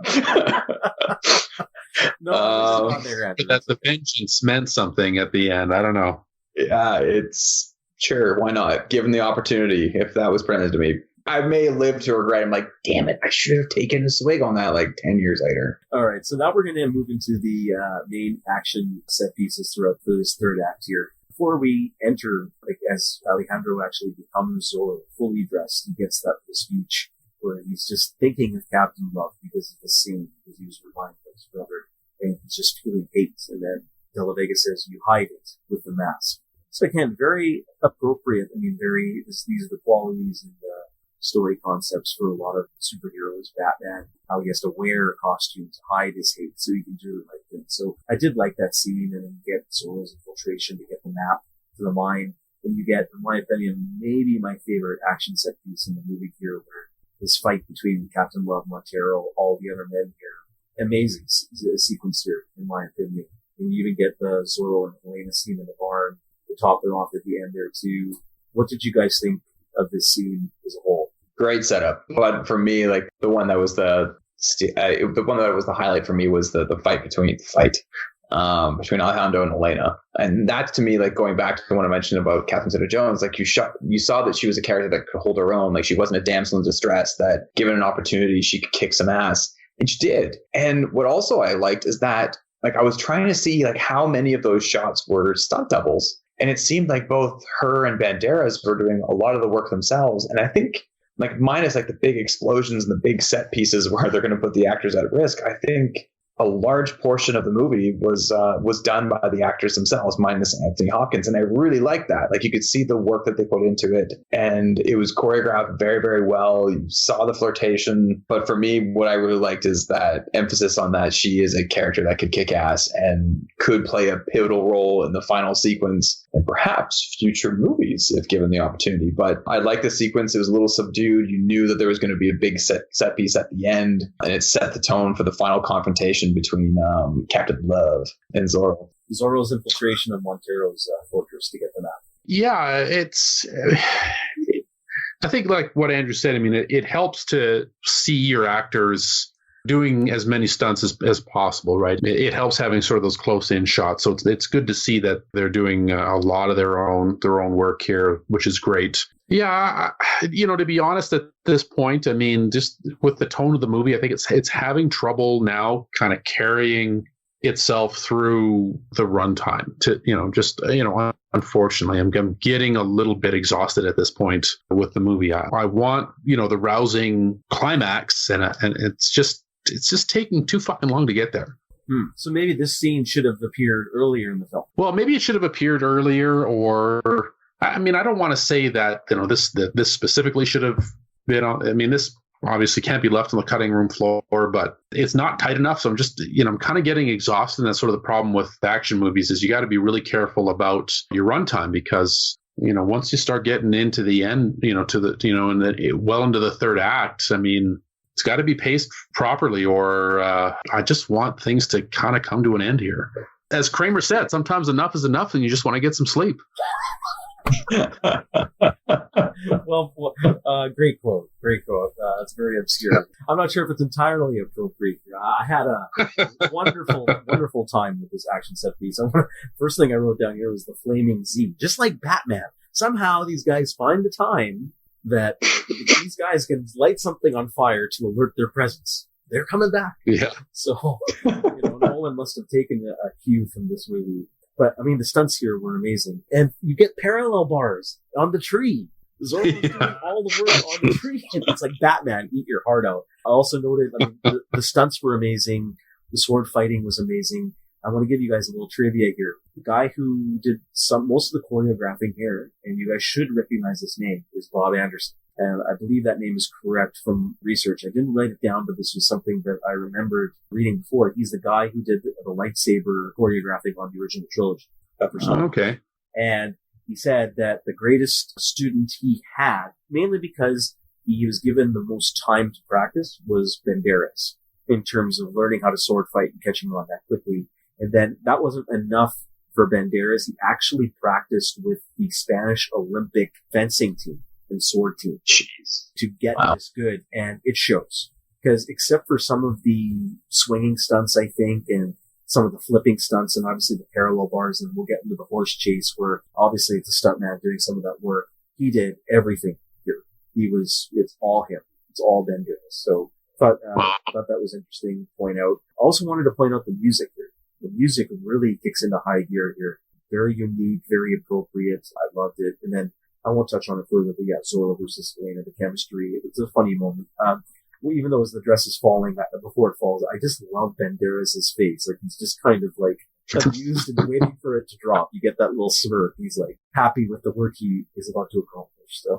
No, it's not there. That the vengeance meant something at the end. I don't know. Yeah, it's sure. Why not? Given the opportunity, if that was presented to me, I may live to regret. I'm like, damn it, I should have taken a swig on that like 10 years later. All right, so now we're going to move into the main action set pieces throughout this third act here. Before we enter, like as Alejandro actually becomes Zorro, fully dressed, he gets that speech where he's just thinking of Captain Love because of the scene, because he was reminded of his brother, and he's just feeling hate. And then De La Vega says, "You hide it with the mask." So again, very appropriate. I mean, these are the qualities and story concepts for a lot of superheroes. Batman, how he has to wear a costume to hide his hate so he can do the right thing. So I did like that scene, and then you get Zorro's infiltration to get the map to the mine, and you get, in my opinion, maybe my favorite action set piece in the movie here, where this fight between Captain Love, Montero, all the other men here. Amazing sequence here, in my opinion. And you even get the Zorro and Elena scene in the barn to top it off at the end there too. What did you guys think of this scene as a whole? Great setup, but for me, like the one that was the highlight for me was the fight between Alejandro and Elena, and that's to me like going back to the one I mentioned about Catherine Zeta-Jones. Like you saw that she was a character that could hold her own. Like she wasn't a damsel in distress that, given an opportunity, she could kick some ass, and she did. And what also I liked is that like I was trying to see like how many of those shots were stunt doubles, and it seemed like both her and Banderas were doing a lot of the work themselves. And I think, like, minus like the big explosions and the big set pieces where they're going to put the actors at risk, I think a large portion of the movie was done by the actors themselves, minus Anthony Hopkins. And I really liked that. Like you could see the work that they put into it, and it was choreographed very, very well. You saw the flirtation. But for me, what I really liked is that emphasis on that she is a character that could kick ass and could play a pivotal role in the final sequence and perhaps future movies if given the opportunity. But I liked the sequence. It was a little subdued. You knew that there was going to be a big set piece at the end, and it set the tone for the final confrontation between Captain Love and Zorro. Zorro's infiltration of Montero's fortress to get the map. Yeah, I think like what Andrew said, I mean, it helps to see your actors doing as many stunts as possible, right? It helps having sort of those close-in shots. So it's good to see that they're doing a lot of their own work here, which is great. Yeah, to be honest, at this point, I mean, just with the tone of the movie, I think it's having trouble now kind of carrying itself through the runtime unfortunately, I'm getting a little bit exhausted at this point with the movie. I want, the rousing climax, and it's just taking too fucking long to get there. So maybe this scene should have appeared earlier in the film. Well, maybe it should have appeared earlier, or I mean, I don't want to say that this specifically should have been on. I mean, this obviously can't be left on the cutting room floor, but it's not tight enough. So I'm just, I'm kind of getting exhausted. And that's sort of the problem with action movies is you got to be really careful about your runtime because, once you start getting into the end, well into the third act, I mean, it's got to be paced properly, or I just want things to kind of come to an end here. As Kramer said, sometimes enough is enough, and you just want to get some sleep. Well, great quote. It's very obscure. I'm not sure if it's entirely appropriate. I had a wonderful time with this action set piece. First thing I wrote down here was the flaming Z. Just like Batman, somehow these guys find the time that these guys can light something on fire to alert their presence. They're coming back. Yeah. So, Nolan must have taken a cue from this movie. But, I mean, the stunts here were amazing. And you get parallel bars on the tree. Zorro's doing all the work on the tree. It's like, Batman, eat your heart out. I also noted, the stunts were amazing. The sword fighting was amazing. I want to give you guys a little trivia here. The guy who did most of the choreographing here, and you guys should recognize this name, is Bob Anderson. And I believe that name is correct from research. I didn't write it down, but this was something that I remembered reading before. He's the guy who did the lightsaber choreographing on the original trilogy. Okay. And he said that the greatest student he had, mainly because he was given the most time to practice, was Banderas, in terms of learning how to sword fight and catching on that quickly. And then that wasn't enough for Banderas. He actually practiced with the Spanish Olympic fencing team. and sword team Jeez. to get this good, and it shows. Because except for some of the swinging stunts, I think, and some of the flipping stunts, and obviously the parallel bars, and we'll get into the horse chase, where obviously it's a stuntman doing some of that work. He did everything here. It's all him. It's all Banderas. So thought that was interesting to point out. I also wanted to point out the music here. The music really kicks into high gear here. Very unique, very appropriate. I loved it. And then I won't touch on it further, but yeah, Zorro versus Elena, the chemistry. It's a funny moment. Even though as the dress is falling, before it falls, I just love Banderas' face. Like, he's just kind of like amused and waiting for it to drop. You get that little smirk. He's like happy with the work he is about to accomplish. So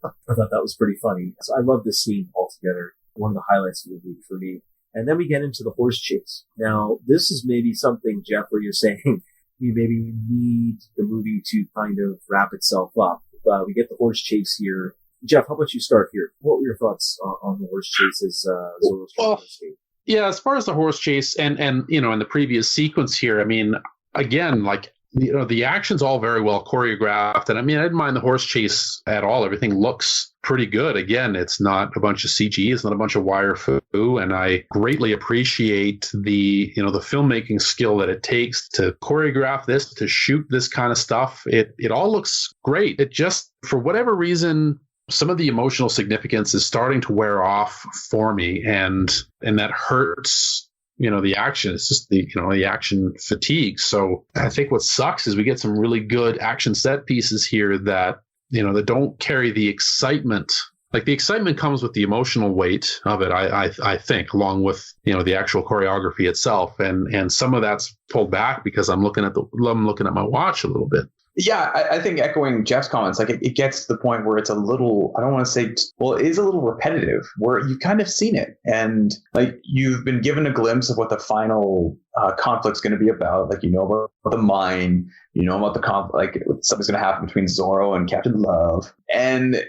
I thought that was pretty funny. So I love this scene altogether. One of the highlights of the movie for me. And then we get into the horse chase. Now, this is maybe something, Geoff, where you're saying you maybe need the movie to kind of wrap itself up. We get the horse chase here. Geoff, how about you start here? What were your thoughts on the horse chase as Zorro's trying to escape? Yeah, as far as the horse chase and in the previous sequence here, I mean, again, like, the action's all very well choreographed. And I mean, I didn't mind the horse chase at all. Everything looks pretty good. Again, it's not a bunch of CG. It's not a bunch of wire foo. And I greatly appreciate the filmmaking skill that it takes to choreograph this, to shoot this kind of stuff. It all looks great. It just, for whatever reason, some of the emotional significance is starting to wear off for me. And that hurts. The action, it's just the action fatigue. So I think what sucks is we get some really good action set pieces here that, that don't carry the excitement. Like, the excitement comes with the emotional weight of it, I think, along with, the actual choreography itself. And some of that's pulled back because I'm looking at my watch a little bit. Yeah, I think echoing Geoff's comments, like it gets to the point where it's a little, I don't want to say, it is a little repetitive, where you've kind of seen it. And like, you've been given a glimpse of what the final conflict's going to be about. Like, about the mine, about the like something's going to happen between Zorro and Captain Love. And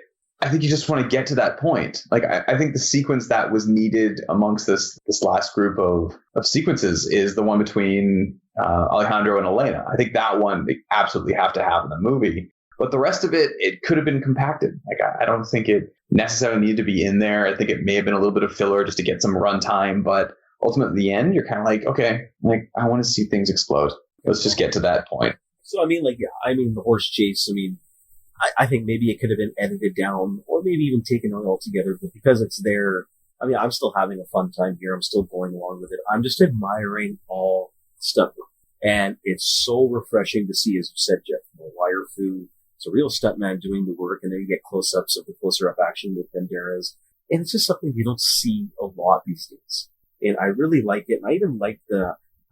I think you just want to get to that point. Like, I think the sequence that was needed amongst this last group of sequences is the one between Alejandro and Elena. I think that one they absolutely have to have in the movie. But the rest of it could have been compacted. Like, I don't think it necessarily needed to be in there. I think it may have been a little bit of filler just to get some runtime. But ultimately, at the end, you're kind of like, okay, like, I want to see things explode. Let's just get to that point. So, the horse chase, I think maybe it could have been edited down or maybe even taken out altogether, but because it's there, I'm still having a fun time here. I'm still going along with it. I'm just admiring all stunt work. And it's so refreshing to see, as you said, Geoff, wire foo. It's a real stuntman doing the work, and then you get close-ups of the closer-up action with Banderas. And it's just something you don't see a lot these days. And I really like it. And I even like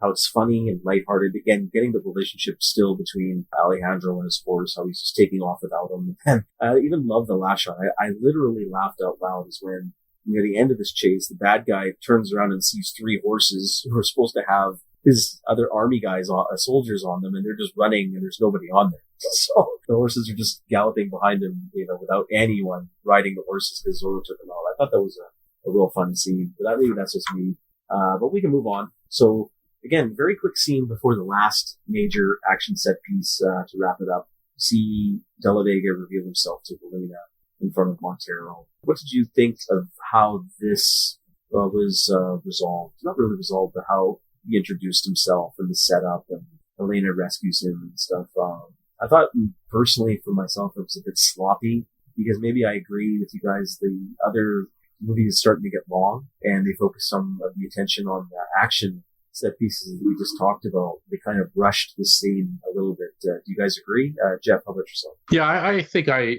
how it's funny and lighthearted. Again, getting the relationship still between Alejandro and his horse, how he's just taking off without him. And I even love the last shot. I literally laughed out loud is when, near the end of this chase, the bad guy turns around and sees 3 horses who are supposed to have his other army guys, soldiers on them, and they're just running and there's nobody on there. So the horses are just galloping behind him, without anyone riding the horses because Zorro took them out. I thought that was a real fun scene, but that's just me. But we can move on. So, again, very quick scene before the last major action set piece to wrap it up. See De La Vega reveal himself to Elena in front of Montero. What did you think of how this was resolved? Not really resolved, but how he introduced himself and the setup, and Elena rescues him and stuff. I thought, personally, for myself, it was a bit sloppy because maybe I agree with you guys. The other movie is starting to get long, and they focus some of the attention on the action set pieces that we just talked about. They kind of rushed the scene a little bit. Do you guys agree? Geoff, how about yourself? Yeah, I think I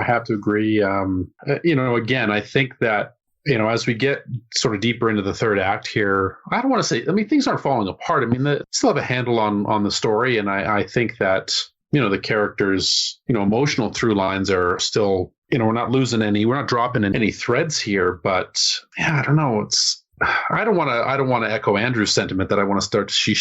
have to agree. Again, I think that, as we get sort of deeper into the third act here, I don't want to say, things aren't falling apart. They still have a handle on the story. And I think that, the characters, emotional through lines are still, we're not dropping any threads here, but yeah, I don't know. I don't want to echo Andrew's sentiment that I want to start to see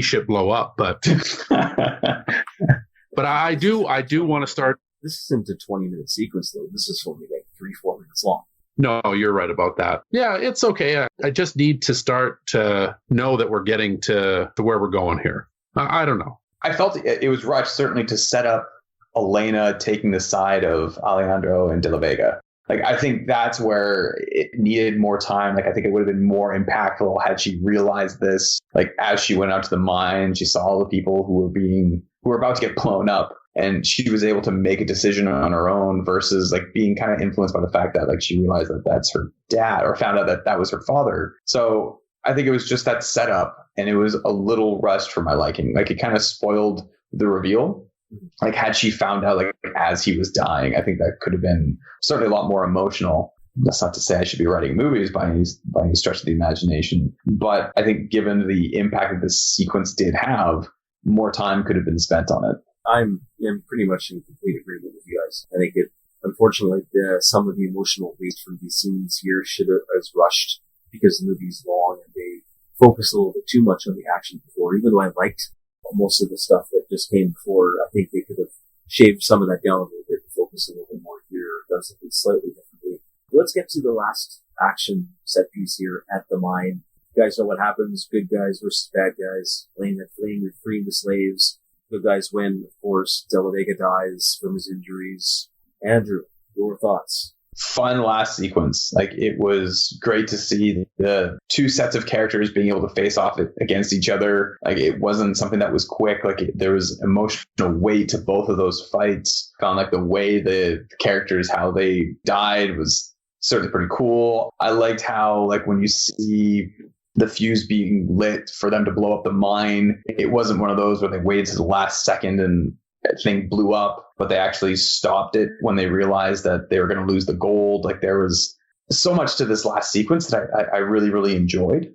shit blow up, but but I do want to start. This isn't a 20-minute sequence though. This is only like 3-4 minutes long. No, you're right about that. Yeah, it's okay. I just need to start to know that we're getting to where we're going here. I don't know. I felt it was rushed, certainly, to set up Elena taking the side of Alejandro and De La Vega. Like, I think that's where it needed more time. Like, I think it would have been more impactful had she realized this. Like, as she went out to the mine, she saw all the people who were about to get blown up, and she was able to make a decision on her own versus like being kind of influenced by the fact that like she realized that that's her dad, or found out that that was her father. So I think it was just that setup, and it was a little rushed for my liking. Like, it kind of spoiled the reveal. Like, had she found out like as he was dying, I think that could have been certainly a lot more emotional. That's not to say I should be writing movies by any stretch of the imagination, but I think given the impact that this sequence did have, more time could have been spent on it. I'm pretty much in complete agreement with you guys. I think unfortunately, some of the emotional weight from these scenes here should have was rushed because the movie's long and they focus a little bit too much on the action before. Even though I liked most of the stuff that just came before, I think they could have shaved some of that down a little bit to focus a little bit more here, done something slightly differently. Let's get to the last action set piece here at the mine. You guys know what happens. Good guys versus bad guys. Freeing the slaves. Good guys win, of course. De La Vega dies from his injuries. Andrew, your thoughts? Fun last sequence. Like, it was great to see the two sets of characters being able to face off against each other. Like, it wasn't something that was quick. Like, there was emotional weight to both of those fights. Found like the way the characters, how they died was certainly pretty cool. I liked how, like, when you see the fuse being lit for them to blow up the mine, it wasn't one of those where they waited to the last second and thing blew up, but they actually stopped it when they realized that they were going to lose the gold. Like, there was so much to this last sequence that I really, really enjoyed.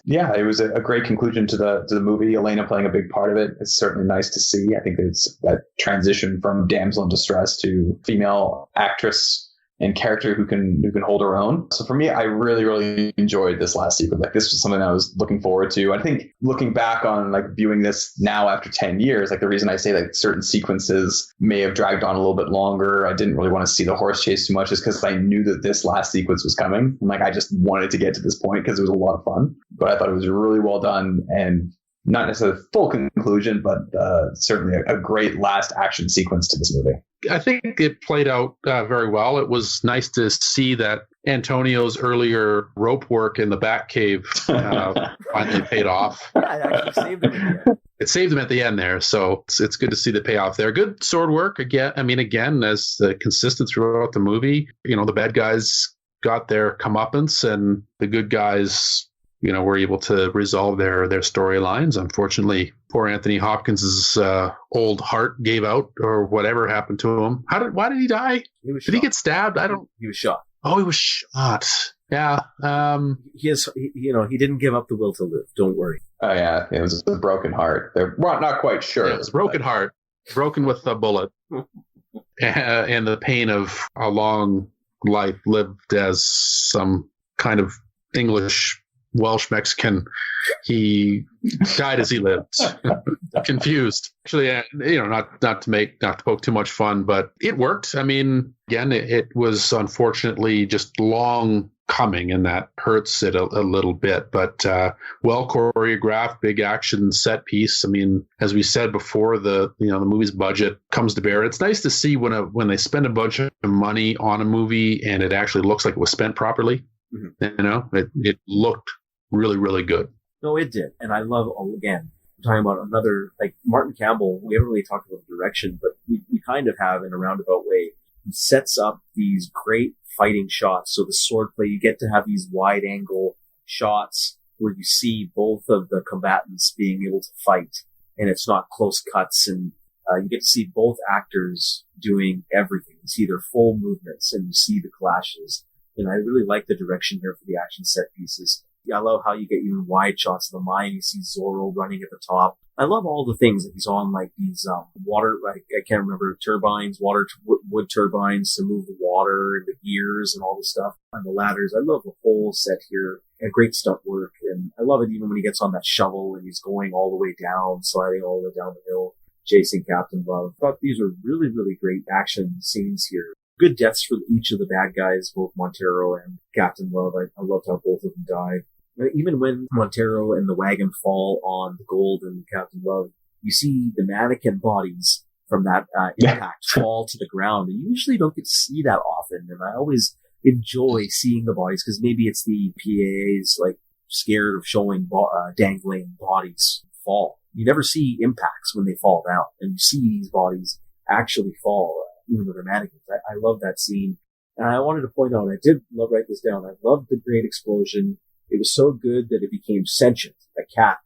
Yeah, it was a great conclusion to the movie. Elena playing a big part of it. It's certainly nice to see. I think it's that transition from damsel in distress to female actress and character who can hold her own. So for me, I really, really enjoyed this last sequence. Like, this was something I was looking forward to. I think looking back on like viewing this now after 10 years, like the reason I say like certain sequences may have dragged on a little bit longer, I didn't really want to see the horse chase too much, is because I knew that this last sequence was coming. And like, I just wanted to get to this point because it was a lot of fun. But I thought it was really well done, and not necessarily a full conclusion, but certainly a great last action sequence to this movie. I think it played out very well. It was nice to see that Antonio's earlier rope work in the Batcave finally paid off. Yeah, it actually saved him in the end. It saved him at the end there, so it's good to see the payoff there. Good sword work again. I mean, again, as consistent throughout the movie. You know, the bad guys got their comeuppance, and the good guys, you know, were able to resolve their storylines. Unfortunately, poor Anthony Hopkins' old heart gave out, or whatever happened to him. Why did he die? Did he get stabbed? He was shot. Oh, he was shot. Yeah. He didn't give up the will to live. Don't worry. Oh yeah, it was a broken heart. They're not quite sure. Yeah, it was a broken heart, broken with a bullet, and the pain of a long life lived as some kind of English Welsh Mexican. He died as he lived. Confused. Actually, not to poke too much fun, but it worked. I mean, again, it was unfortunately just long coming, and that hurts it a little bit, but well choreographed, big action set piece. I mean, as we said before, the movie's budget comes to bear. It's nice to see when they spend a bunch of money on a movie and it actually looks like it was spent properly. Mm-hmm. You know, it looked really, really good. No, it did. And I love, again, I'm talking about another, like Martin Campbell, we haven't really talked about direction, but we kind of have in a roundabout way. He sets up these great fighting shots. So the swordplay, you get to have these wide angle shots where you see both of the combatants being able to fight, and it's not close cuts, and you get to see both actors doing everything. You see their full movements and you see the clashes. And I really like the direction here for the action set pieces. I love how you get even wide shots of the mine. You see Zorro running at the top. I love all the things that he's on, like these water, like I can't remember, turbines, wood turbines to move the water and the gears and all the stuff on the ladders. I love the whole set here, and great stunt work. And I love it even when he gets on that shovel and he's going all the way down, sliding all the way down the hill, chasing Captain Love. I thought these were really, really great action scenes here. Good deaths for each of the bad guys, both Montero and Captain Love. I loved how both of them died. Even when Montero and the wagon fall on the gold and Captain Love, you see the mannequin bodies from that impact fall to the ground. And you usually don't get to see that often. And I always enjoy seeing the bodies because maybe it's the PAA's like scared of showing dangling bodies fall. You never see impacts when they fall down, and you see these bodies actually fall, even though they're mannequins. I love that scene. And I wanted to point out, I did write this down. I loved the great explosion. It was so good that it became sentient. A cat,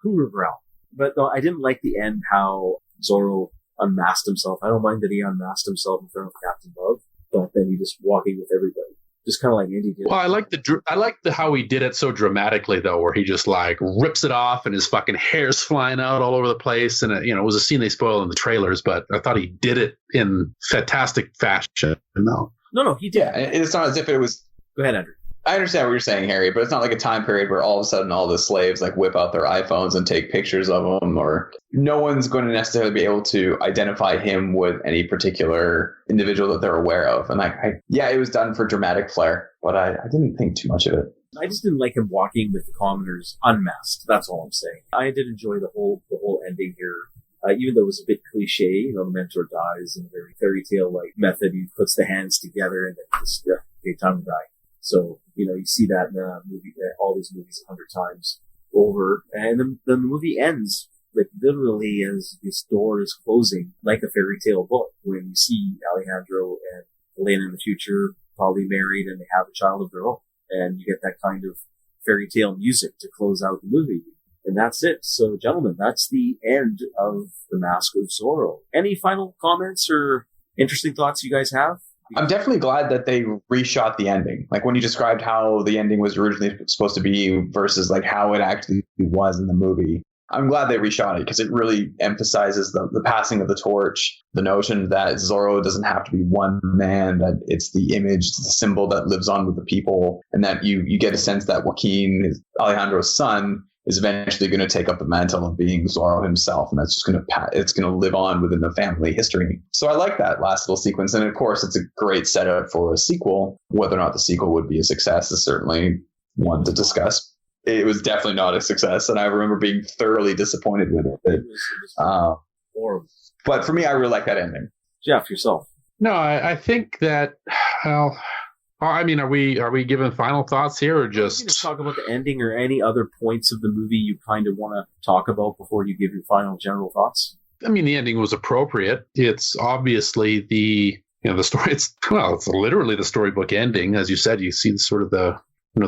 cougar growl. But though I didn't like the end, how Zorro unmasked himself. I don't mind that he unmasked himself in front of Captain Love, but then he just walking with everybody. Just kind of like Andy did. Well, I like how he did it so dramatically though, where he just like rips it off and his fucking hair's flying out all over the place. And it was a scene they spoiled in the trailers, but I thought he did it in fantastic fashion. No, he did. Yeah, it's not as if it was. Go ahead, Andrew. I understand what you're saying, Harry, but it's not like a time period where all of a sudden all the slaves like whip out their iPhones and take pictures of them, or no one's going to necessarily be able to identify him with any particular individual that they're aware of. And it was done for dramatic flair, but I didn't think too much of it. I just didn't like him walking with the commoners unmasked. That's all I'm saying. I did enjoy the whole ending here. Even though it was a bit cliche, the mentor dies in a very fairy tale like method. He puts the hands together and then just time to die. So, you see that in the movie, all these movies 100 times over. And then the movie ends, like, literally as this door is closing, like a fairy tale book, when you see Alejandro and Elena in the future, probably married, and they have a child of their own. And you get that kind of fairy tale music to close out the movie. And that's it. So, gentlemen, that's the end of The Mask of Zorro. Any final comments or interesting thoughts you guys have? I'm definitely glad that they reshot the ending. Like when you described how the ending was originally supposed to be versus like how it actually was in the movie. I'm glad they reshot it because it really emphasizes the passing of the torch, the notion that Zorro doesn't have to be one man, that it's the image, the symbol that lives on with the people, and that you get a sense that Joaquin, Alejandro's son, is eventually going to take up the mantle of being Zorro himself, and that's just it's going to live on within the family history. So I like that last little sequence, and of course, it's a great setup for a sequel. Whether or not the sequel would be a success is certainly one to discuss. It was definitely not a success, and I remember being thoroughly disappointed with it. Horrible. But for me, I really like that ending. Geoff, yourself. No, I think that. Well, I mean, are we giving final thoughts here, or just talk about the ending or any other points of the movie you kind of want to talk about before you give your final general thoughts? I mean, the ending was appropriate. It's obviously the story. It's literally the storybook ending, as you said. You see sort of the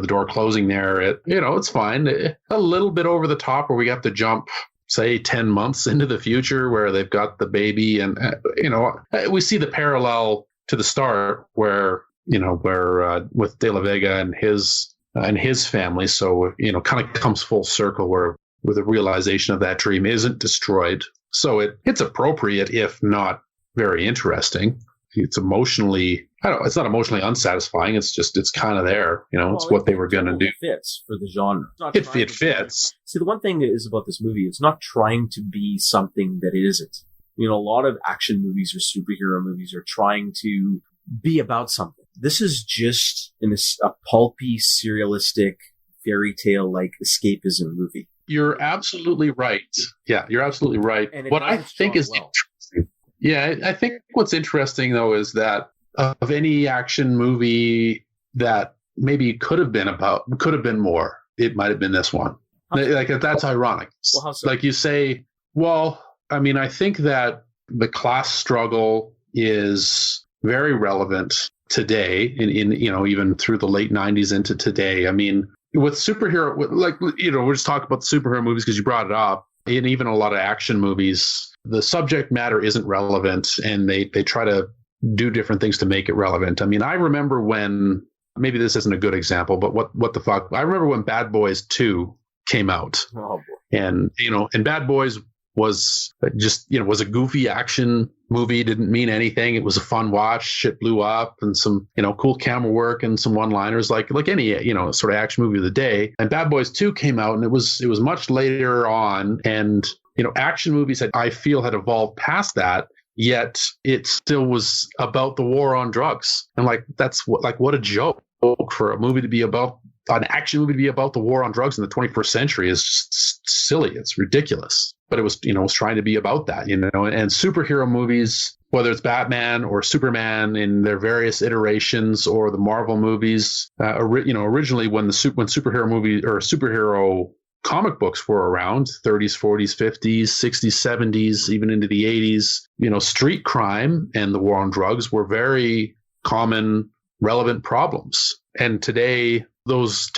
door closing there. It's fine. A little bit over the top, where we have to jump, say, 10 months into the future, where they've got the baby, and we see the parallel to the start where with De La Vega and his family. So, kind of comes full circle where the realization of that dream isn't destroyed. So it's appropriate, if not very interesting. It's emotionally, it's not emotionally unsatisfying. It's kind of there. It's what they were going to do. It fits for the genre. It fits. See, the one thing is about this movie, it's not trying to be something that it isn't. A lot of action movies or superhero movies are trying to be about something. This is just a pulpy, serialistic, fairy tale-like escapism movie. You're absolutely right. Yeah, you're absolutely right. What I think is interesting. Yeah, I think what's interesting, though, is that of any action movie that maybe could have been more, it might have been this one. Like, that's ironic. Well, how so? Like you say, well, I mean, I think that the class struggle is very relevant today, in even through the late 90s into today. I mean, with superhero, we'll just talk about the superhero movies because you brought it up, and even a lot of action movies, the subject matter isn't relevant, and they try to do different things to make it relevant. I mean, I remember when, maybe this isn't a good example, but what the fuck? I remember when Bad Boys 2 came out. Oh, boy. And Bad Boys was just, was a goofy action movie. Didn't mean anything. It was a fun watch. Shit blew up, and some, cool camera work and some one-liners like any, sort of action movie of the day. And Bad Boys 2 came out, and it was much later on. And, action movies I feel had evolved past that, yet it still was about the war on drugs. And what a joke for a movie to be about, an action movie to be about the war on drugs in the 21st century is just silly. It's ridiculous. but it was, was trying to be about that, and superhero movies, whether it's Batman or Superman in their various iterations, or the Marvel movies, originally when superhero movie or superhero comic books were around, 30s, 40s, 50s, 60s, 70s, even into the 80s, street crime and the war on drugs were very common, relevant problems. And today, those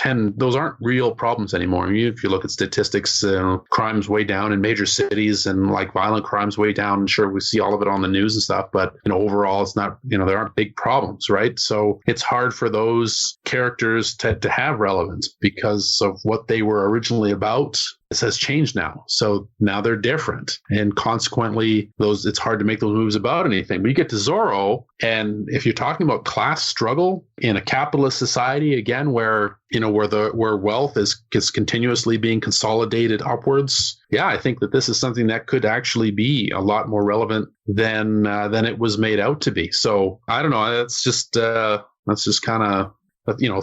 aren't real problems anymore. I mean, if you look at statistics, crime's way down in major cities, and like violent crime's way down. Sure, we see all of it on the news and stuff, but overall, it's not. There aren't big problems, right? So it's hard for those characters to have relevance because of what they were originally about. This has changed now, so now they're different, and consequently, it's hard to make those movies about anything. But you get to Zorro, and if you're talking about class struggle in a capitalist society, again, where wealth is continuously being consolidated upwards, yeah, I think that this is something that could actually be a lot more relevant than it was made out to be. So I don't know. That's just kind of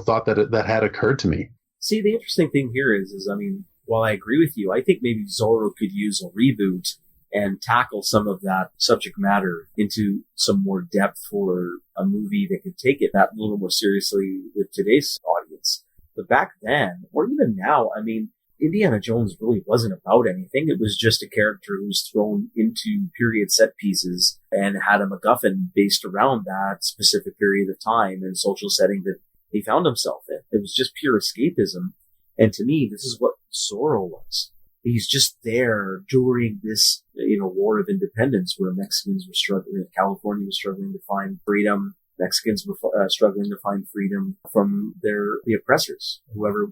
thought that had occurred to me. See, the interesting thing here is I mean, while I agree with you, I think maybe Zorro could use a reboot and tackle some of that subject matter into some more depth for a movie that could take it that a little more seriously with today's audience. But back then, or even now, I mean, Indiana Jones really wasn't about anything. It was just a character who was thrown into period set pieces and had a MacGuffin based around that specific period of time and social setting that he found himself in. It was just pure escapism. And to me, this is what Zorro was. He's just there during this, war of independence where Mexicans were struggling, California was struggling to find freedom. Mexicans were struggling to find freedom from the oppressors, whoever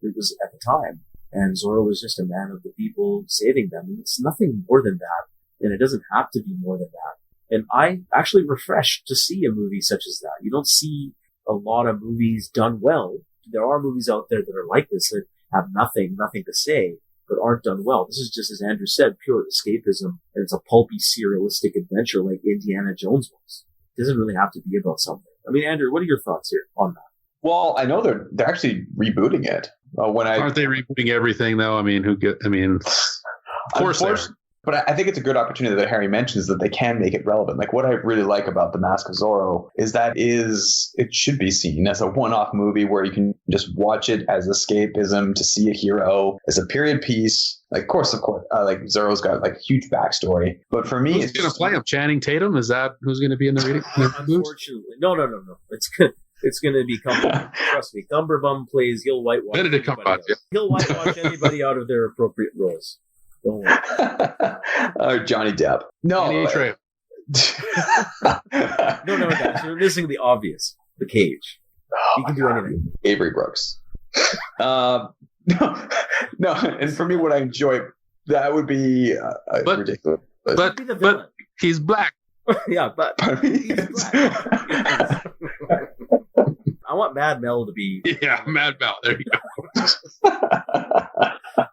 it was at the time. And Zorro was just a man of the people saving them. And it's nothing more than that. And it doesn't have to be more than that. And I actually refreshed to see a movie such as that. You don't see a lot of movies done well. There are movies out there that are like this that have nothing to say, but aren't done well. This is just, as Andrew said, pure escapism, and it's a pulpy, serialistic adventure like Indiana Jones was. It doesn't really have to be about something. I mean, Andrew, what are your thoughts here on that? Well, I know they're actually rebooting it. Aren't they rebooting everything though? I mean, of course they are. But I think it's a good opportunity that Harry mentions that they can make it relevant. Like, what I really like about The Mask of Zorro is that it should be seen as a one-off movie where you can just watch it as escapism to see a hero, as a period piece. Like, of course, like Zorro's got like a huge backstory. But for me, who's going to play him? Channing Tatum? Is that who's going to be in the reading? Unfortunately, no. It's going to be Cumberbum. Trust me, Cumberbum plays. He'll whitewash. Benedict Cumberbatch. Yeah. He'll whitewash anybody out of their appropriate roles. Don't worry. Johnny Depp. No. No, guys. We're missing the obvious. The Cage. He can do anything. Avery Brooks. No. And for me, what I enjoy, that would be ridiculous. But he's black. Yeah, but he's black. I want Mad Mel to be. Yeah, Mad Mel. There you go.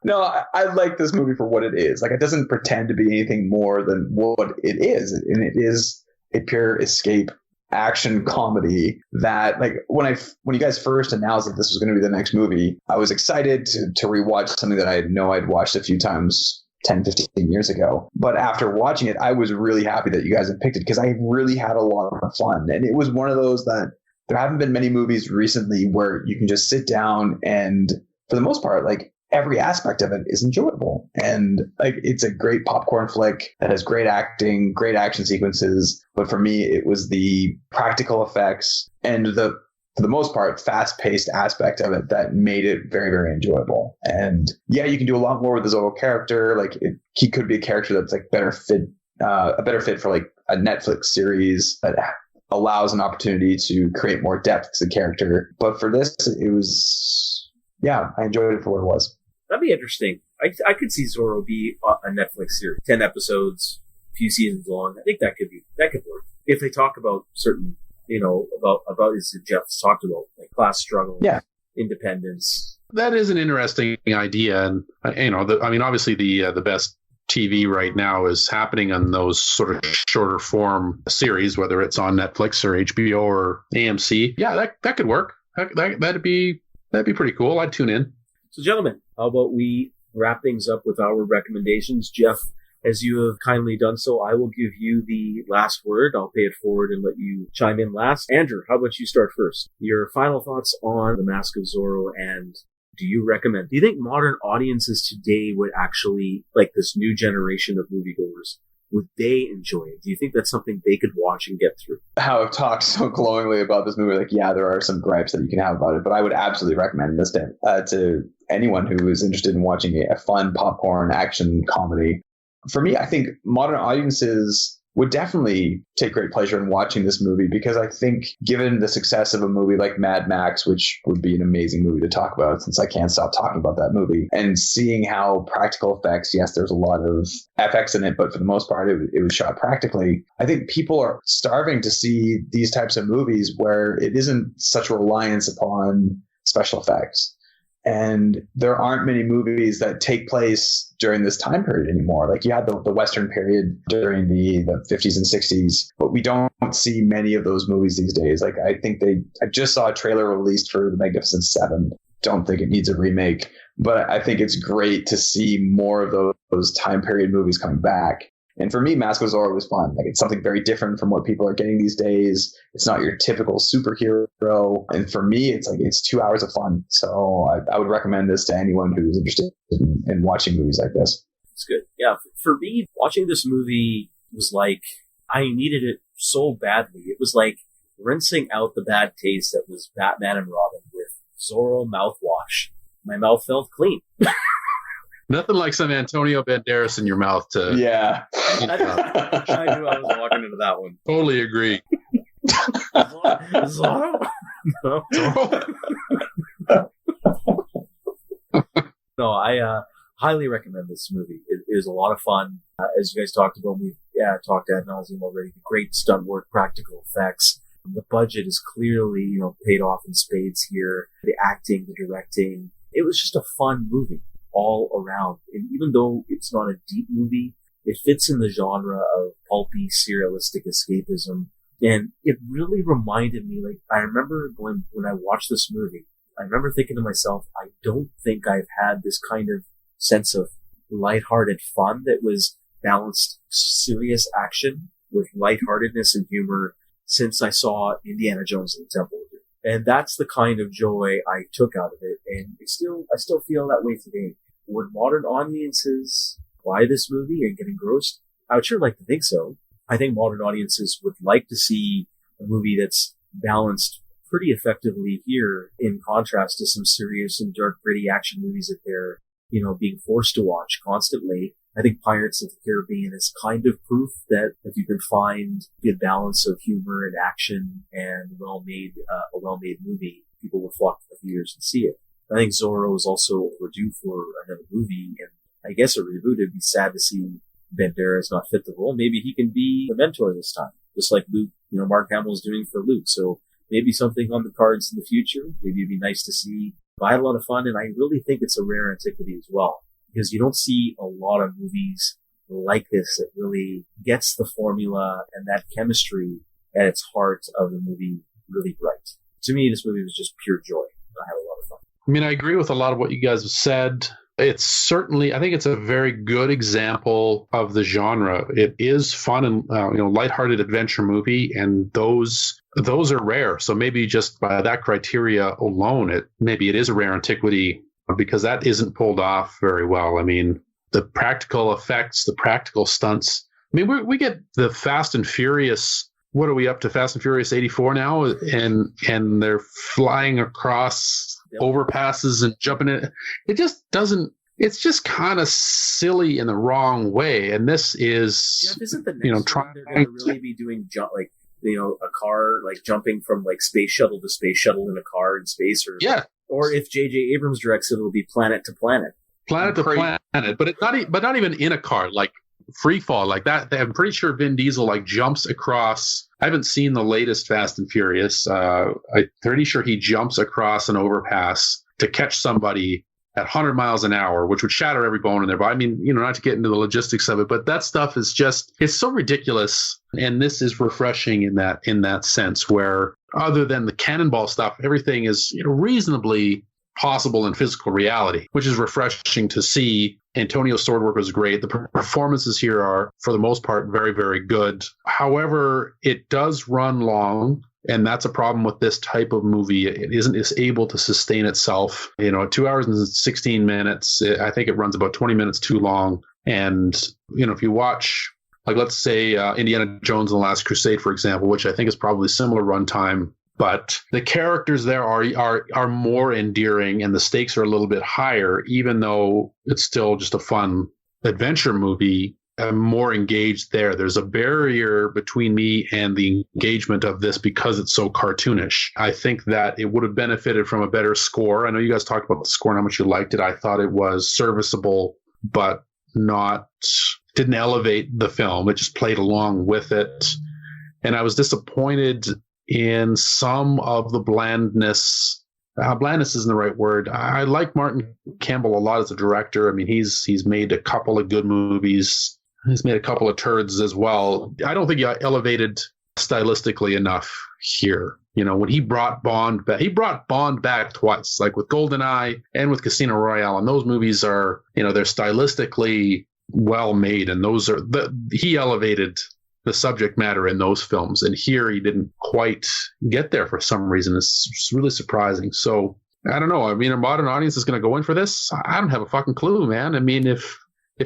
No, I like this movie for what it is. Like, it doesn't pretend to be anything more than what it is. And it is a pure escape action comedy that, like, when you guys first announced that this was going to be the next movie, I was excited to rewatch something that I know I'd watched a few times 10, 15 years ago. But after watching it, I was really happy that you guys had picked it because I really had a lot of fun. And it was one of those that there haven't been many movies recently where you can just sit down and, for the most part, like, every aspect of it is enjoyable. And like, it's a great popcorn flick that has great acting, great action sequences. But for me, it was the practical effects and for the most part, fast-paced aspect of it that made it very, very enjoyable. And yeah, you can do a lot more with the Zorro character. Like, he could be a character that's like a better fit for like a Netflix series that allows an opportunity to create more depth to the character. But for this, I enjoyed it for what it was. That'd be interesting. I could see Zorro be a Netflix series, 10 episodes, a few seasons long. I think that could work if they talk about certain, about as Geoff's talked about, like class struggle, independence. That is an interesting idea, and obviously the best TV right now is happening on those sort of shorter form series, whether it's on Netflix or HBO or AMC. Yeah, that could work. That'd be pretty cool. I'd tune in. So, gentlemen, how about we wrap things up with our recommendations. Geoff, as you have kindly done so, I will give you the last word. I'll pay it forward and let you chime in last. Andrew, how about you start first? Your final thoughts on The Mask of Zorro, and do you recommend? Do you think modern audiences today would actually, like this new generation of moviegoers, would they enjoy it? Do you think that's something they could watch and get through? How I've talked so glowingly about this movie, like, yeah, there are some gripes that you can have about it, but I would absolutely recommend this to anyone who is interested in watching a fun popcorn action comedy. For me, I think modern audiences would definitely take great pleasure in watching this movie, because I think given the success of a movie like Mad Max, which would be an amazing movie to talk about since I can't stop talking about that movie, and seeing how practical effects, yes, there's a lot of FX in it, but for the most part, it was shot practically. I think people are starving to see these types of movies where it isn't such a reliance upon special effects. And there aren't many movies that take place during this time period anymore. Like, you had the Western period during the 50s and 60s, but we don't see many of those movies these days. Like, I just saw a trailer released for The Magnificent Seven. Don't think it needs a remake, but I think it's great to see more of those time period movies coming back. And for me, Mask of Zorro was fun. Like, it's something very different from what people are getting these days. It's not your typical superhero. And for me, it's 2 hours of fun. So I would recommend this to anyone who's interested in watching movies like this. It's good. Yeah. For me, watching this movie was like, I needed it so badly. It was like rinsing out the bad taste that was Batman and Robin with Zorro mouthwash. My mouth felt clean. Nothing like some Antonio Banderas in your mouth to... Yeah. I knew I was walking into that one. Totally agree. Zorro? No. No, I highly recommend this movie. It is a lot of fun. As you guys talked about, we've talked ad nauseum already. Great stunt work, practical effects. The budget is clearly, paid off in spades here. The acting, the directing. It was just a fun movie all around. And even though it's not a deep movie, it fits in the genre of pulpy, serialistic escapism. And it really reminded me, like, I remember when I watched this movie, I remember thinking to myself, I don't think I've had this kind of sense of lighthearted fun that was balanced serious action with lightheartedness and humor since I saw Indiana Jones and the Temple of Doom. And that's the kind of joy I took out of it. And I still feel that way today. Would modern audiences buy this movie and get engrossed? I would sure like to think so. I think modern audiences would like to see a movie that's balanced pretty effectively here, in contrast to some serious and dark, gritty action movies that they're, being forced to watch constantly. I think Pirates of the Caribbean is kind of proof that if you can find a good balance of humor and action and a well-made movie, people will flock to the theaters and see it. I think Zorro is also overdue for another movie, and I guess a reboot. It'd be sad to see Banderas not fit the role. Maybe he can be a mentor this time, just like Luke, Mark Hamill's doing for Luke. So maybe something on the cards in the future. Maybe it'd be nice to see. But I had a lot of fun, and I really think it's a rare antiquity as well, because you don't see a lot of movies like this that really gets the formula and that chemistry at its heart of the movie really right. To me, this movie was just pure joy. I had a lot of fun. I mean, I agree with a lot of what you guys have said. It's certainly, I think it's a very good example of the genre. It is fun and, lighthearted adventure movie, and those are rare. So maybe just by that criteria alone, maybe it is a rare antiquity, because that isn't pulled off very well. I mean, the practical effects, the practical stunts. I mean, we get the Fast and Furious. What are we up to? Fast and Furious 84 now, and they're flying across overpasses and jumping in. It just doesn't. It's just kind of silly in the wrong way. And this is, isn't the next trying they're going to really be doing a car, like jumping from like space shuttle to space shuttle in a car in space, or if J.J. Abrams directs it, it'll be planet to planet, but not even in a car, like free fall like that. I'm pretty sure Vin Diesel like jumps across. I haven't seen the latest Fast and Furious. I'm pretty sure he jumps across an overpass to catch somebody at 100 miles an hour, which would shatter every bone in their body. I mean, not to get into the logistics of it, but that stuff is just, it's so ridiculous. And this is refreshing in that sense, where other than the cannonball stuff, everything is reasonably possible in physical reality, which is refreshing to see. Antonio's sword work was great. The performances here are, for the most part, very, very good. However, it does run long. And that's a problem with this type of movie. It isn't able to sustain itself. 2 hours and 16 minutes. I think it runs about 20 minutes too long. And, if you watch, like, let's say Indiana Jones and the Last Crusade, for example, which I think is probably similar runtime, but the characters there are more endearing and the stakes are a little bit higher, even though it's still just a fun adventure movie. I'm more engaged there. There's a barrier between me and the engagement of this because it's so cartoonish. I think that it would have benefited from a better score. I know you guys talked about the score and how much you liked it. I thought it was serviceable, but didn't elevate the film. It just played along with it. And I was disappointed in some of the blandness. Blandness isn't the right word. I like Martin Campbell a lot as a director. I mean, he's made a couple of good movies. He's made a couple of turds as well. I don't think he elevated stylistically enough here. When he brought Bond back twice, like with GoldenEye and with Casino Royale. And those movies are, they're stylistically well made. And he elevated the subject matter in those films. And here he didn't quite get there for some reason. It's really surprising. So I don't know. I mean, a modern audience is going to go in for this. I don't have a fucking clue, man. I mean, if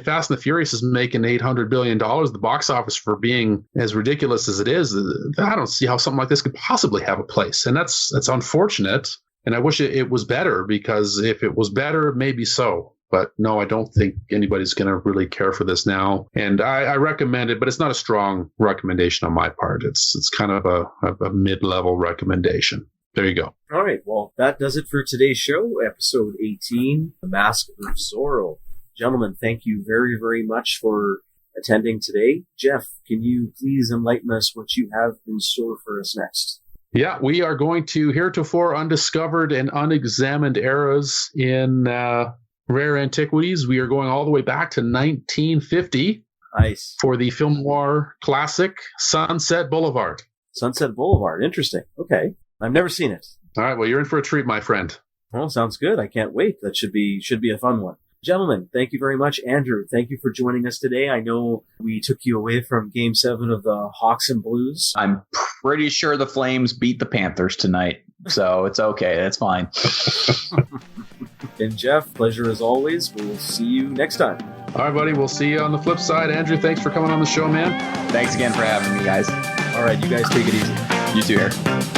Fast and the Furious is making $800 billion, the box office for being as ridiculous as it is, I don't see how something like this could possibly have a place. And that's unfortunate. And I wish it was better, because if it was better, maybe so. But no, I don't think anybody's going to really care for this now. And I recommend it, but it's not a strong recommendation on my part. It's kind of a mid-level recommendation. There you go. All right. Well, that does it for today's show, episode 18, The Mask of Zorro. Gentlemen, thank you very, very much for attending today. Geoff, can you please enlighten us what you have in store for us next? Yeah, we are going to heretofore undiscovered and unexamined eras in rare antiquities. We are going all the way back to 1950. Nice. For the film noir classic, Sunset Boulevard. Sunset Boulevard. Interesting. Okay. I've never seen it. All right. Well, you're in for a treat, my friend. Well, sounds good. I can't wait. That should be a fun one. Gentlemen, thank you very much. Andrew, thank you for joining us today. I know we took you away from Game 7 of the Hawks and Blues. I'm pretty sure the Flames beat the Panthers tonight, so it's okay. That's fine. And Geoff, pleasure as always. We'll see you next time. All right, buddy. We'll see you on the flip side. Andrew, thanks for coming on the show, man. Thanks again for having me, guys. All right, you guys take it easy. You too, here.